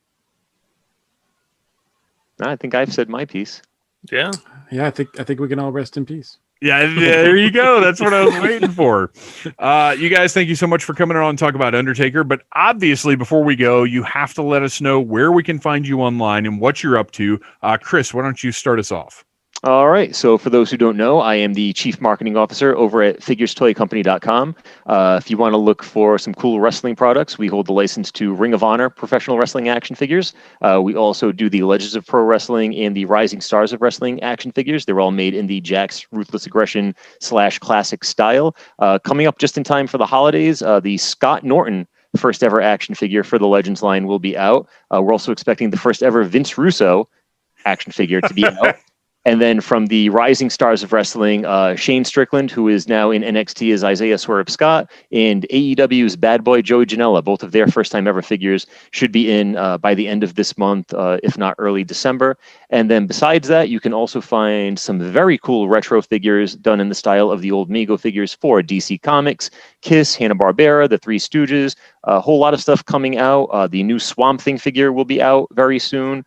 I think I've said my piece. Yeah. I think we can all rest in peace. Yeah, there you go. That's what I was waiting for. You guys, thank you so much for coming on and talk about Undertaker. But obviously, before we go, you have to let us know where we can find you online and what you're up to. Chris, why don't you start us off? All right. So for those who don't know, I am the Chief Marketing Officer over at figurestoycompany.com. If you want to look for some cool wrestling products, we hold the license to Ring of Honor professional wrestling action figures. We also do the Legends of Pro Wrestling and the Rising Stars of Wrestling action figures. They're all made in the Jack's Ruthless Aggression / classic style. Coming up just in time for the holidays, the Scott Norton first ever action figure for the Legends line will be out. We're also expecting the first ever Vince Russo action figure to be out. And then from the Rising Stars of Wrestling, Shane Strickland, who is now in NXT as Isaiah Swerve Scott, and AEW's Bad Boy Joey Janela, both of their first-time ever figures, should be in by the end of this month, if not early December. And then besides that, you can also find some very cool retro figures done in the style of the old Mego figures for DC Comics, Kiss, Hanna-Barbera, The Three Stooges, a whole lot of stuff coming out. The new Swamp Thing figure will be out very soon.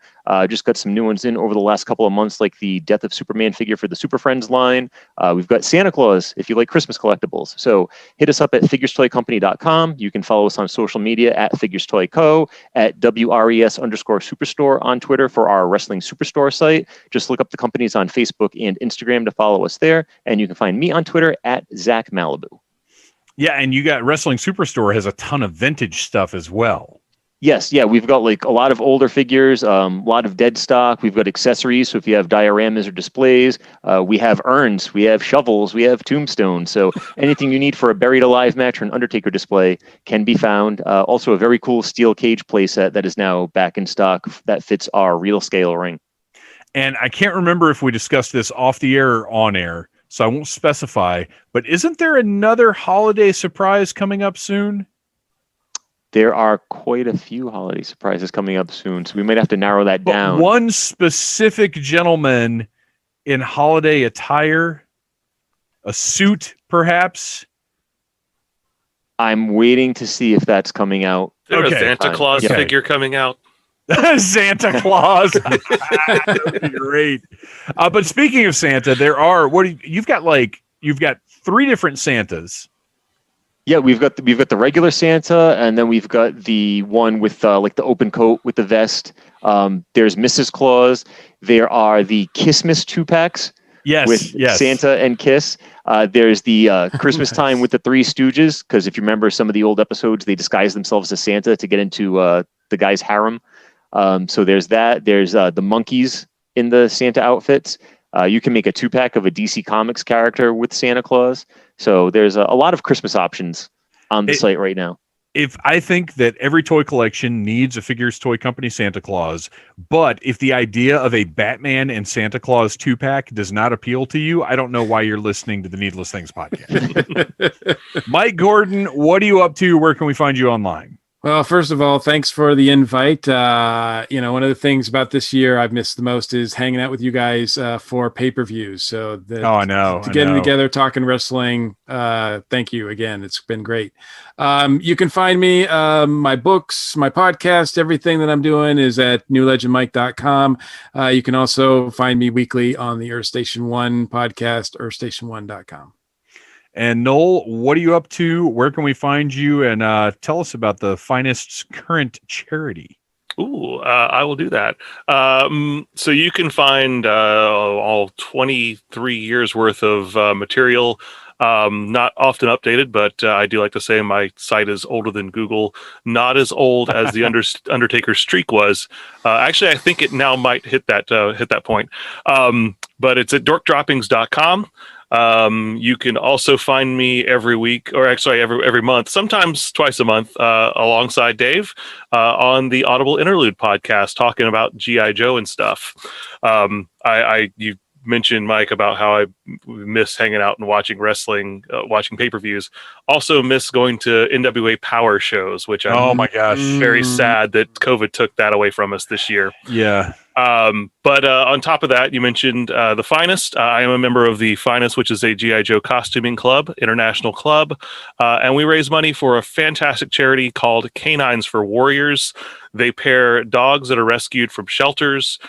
Just got some new ones in over the last couple of months, like the Death of Superman figure for the Super Friends line. We've got Santa Claus if you like Christmas collectibles. So hit us up at figurestoycompany.com. You can follow us on social media at FiguresToyCo, at WRES_Superstore on Twitter for our Wrestling Superstore site. Just look up the companies on Facebook and Instagram to follow us there. And you can find me on Twitter at Zach Malibu. Yeah, and you got Wrestling Superstore has a ton of vintage stuff as well. Yes, yeah, we've got like a lot of older figures, a lot of dead stock. We've got accessories, so if you have dioramas or displays, we have urns, we have shovels, we have tombstones. So anything you need for a buried alive match or an Undertaker display can be found. Also, a very cool steel cage playset that is now back in stock that fits our real scale ring. And I can't remember if we discussed this off the air or on air, so I won't specify. But isn't there another holiday surprise coming up soon? There are quite a few holiday surprises coming up soon, so we might have to narrow that down. One specific gentleman in holiday attire, a suit, perhaps. I'm waiting to see if that's coming out. There's a Santa Claus figure coming out. Santa Claus. That would be great. But speaking of Santa, there are you've got 3 different Santas. Yeah, we've got the regular Santa, and then we've got the one with like the open coat with the vest. There's Mrs. Claus. There are the Kissmas 2-packs. Yes, with Santa and Kiss. There's the Christmas time with the Three Stooges, because if you remember some of the old episodes, they disguise themselves as Santa to get into the guy's harem. So there's that. There's the monkeys in the Santa outfits. You can make a 2-pack of a DC Comics character with Santa Claus. So there's a lot of Christmas options on the site right now. If I think that every toy collection needs a Figures Toy Company Santa Claus, but if the idea of a Batman and Santa Claus 2-pack does not appeal to you, I don't know why you're listening to the Needless Things podcast. Mike Gordon, what are you up to? Where can we find you online? Well, first of all, thanks for the invite. One of the things about this year I've missed the most is hanging out with you guys for pay-per-views. So I know. Getting together, talking wrestling. Thank you again. It's been great. You can find me, my books, my podcast, everything that I'm doing is at newlegendmike.com. You can also find me weekly on the Earth Station 1 podcast, earthstation1.com. And Noel, what are you up to? Where can we find you? And tell us about the Finest's current charity. Ooh, I will do that. So you can find all 23 years worth of material. Not often updated, but I do like to say my site is older than Google. Not as old as the Undertaker streak was. Actually, I think it now might hit that point. But it's at dorkdroppings.com. You can also find me every week, or actually every month, sometimes twice a month, alongside Dave, on the Audible Interlude podcast, talking about G.I. Joe and stuff. You mentioned, Mike, about how I miss hanging out and watching wrestling, watching pay-per-views. Also miss going to NWA Power shows, which I'm very sad that COVID took that away from us this year. Yeah. But on top of that, you mentioned the Finest. I am a member of the Finest, which is a G.I. Joe costuming club, international club. And we raise money for a fantastic charity called Canines for Warriors. They pair dogs that are rescued from shelters.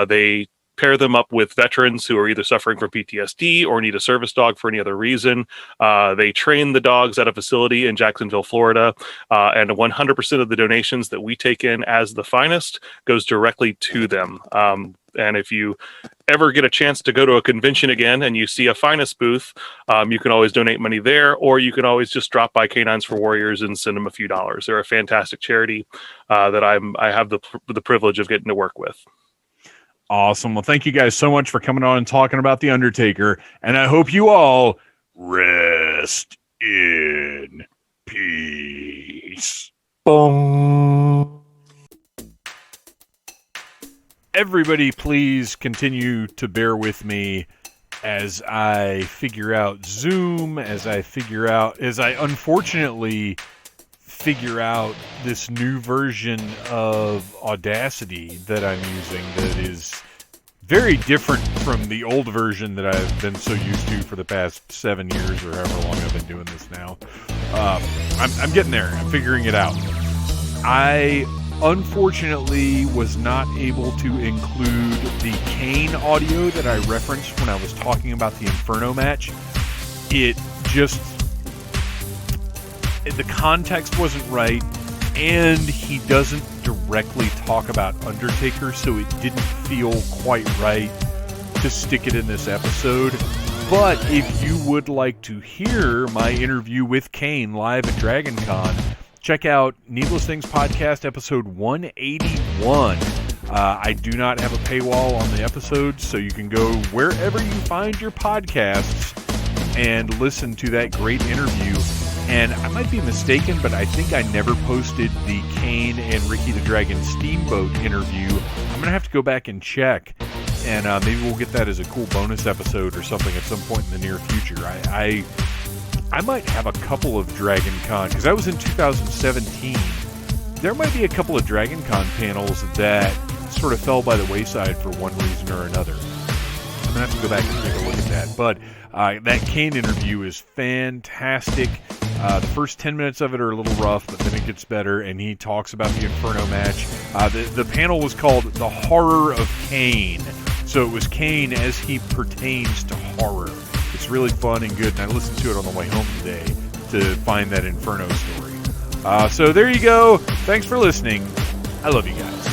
They pair them up with veterans who are either suffering from PTSD or need a service dog for any other reason. They train the dogs at a facility in Jacksonville, Florida, and 100% of the donations that we take in as the finest goes directly to them. And if you ever get a chance to go to a convention again and you see a finest booth, you can always donate money there, or you can always just drop by Canines for Warriors and send them a few dollars. They're a fantastic charity that I have the privilege of getting to work with. Awesome. Well, thank you guys so much for coming on and talking about The Undertaker, and I hope you all rest in peace. Boom. Everybody, please continue to bear with me as I figure out Zoom, as I unfortunately figure out this new version of Audacity that I'm using that is very different from the old version that I've been so used to for the past 7 years or however long I've been doing this now. I'm getting there. I'm figuring it out. I unfortunately was not able to include the Kane audio that I referenced when I was talking about the Inferno match. The context wasn't right, and he doesn't directly talk about Undertaker, so it didn't feel quite right to stick it in this episode. But if you would like to hear my interview with Kane live at Dragon Con, check out Needless Things Podcast episode 181. I do not have a paywall on the episode, so you can go wherever you find your podcasts and listen to that great interview. And I might be mistaken, but I think I never posted the Kane and Ricky the Dragon Steamboat interview. I'm going to have to go back and check, and maybe we'll get that as a cool bonus episode or something at some point in the near future. I might have a couple of Dragon Con, because that was in 2017. There might be a couple of Dragon Con panels that sort of fell by the wayside for one reason or another. I'm going to have to go back and take a look at that. But that Kane interview is fantastic. The first 10 minutes of it are a little rough, but then it gets better, and he talks about the Inferno match. The panel was called The Horror of Kane. So it was Kane as he pertains to horror. It's really fun and good, and I listened to it on the way home today to find that Inferno story. So there you go. Thanks for listening. I love you guys.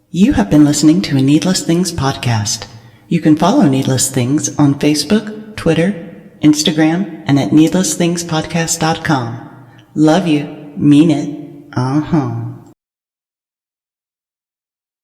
You have been listening to a Needless Things podcast. You can follow Needless Things on Facebook, Twitter, Instagram, and at needlessthingspodcast.com. Love you. Mean it. Uh-huh.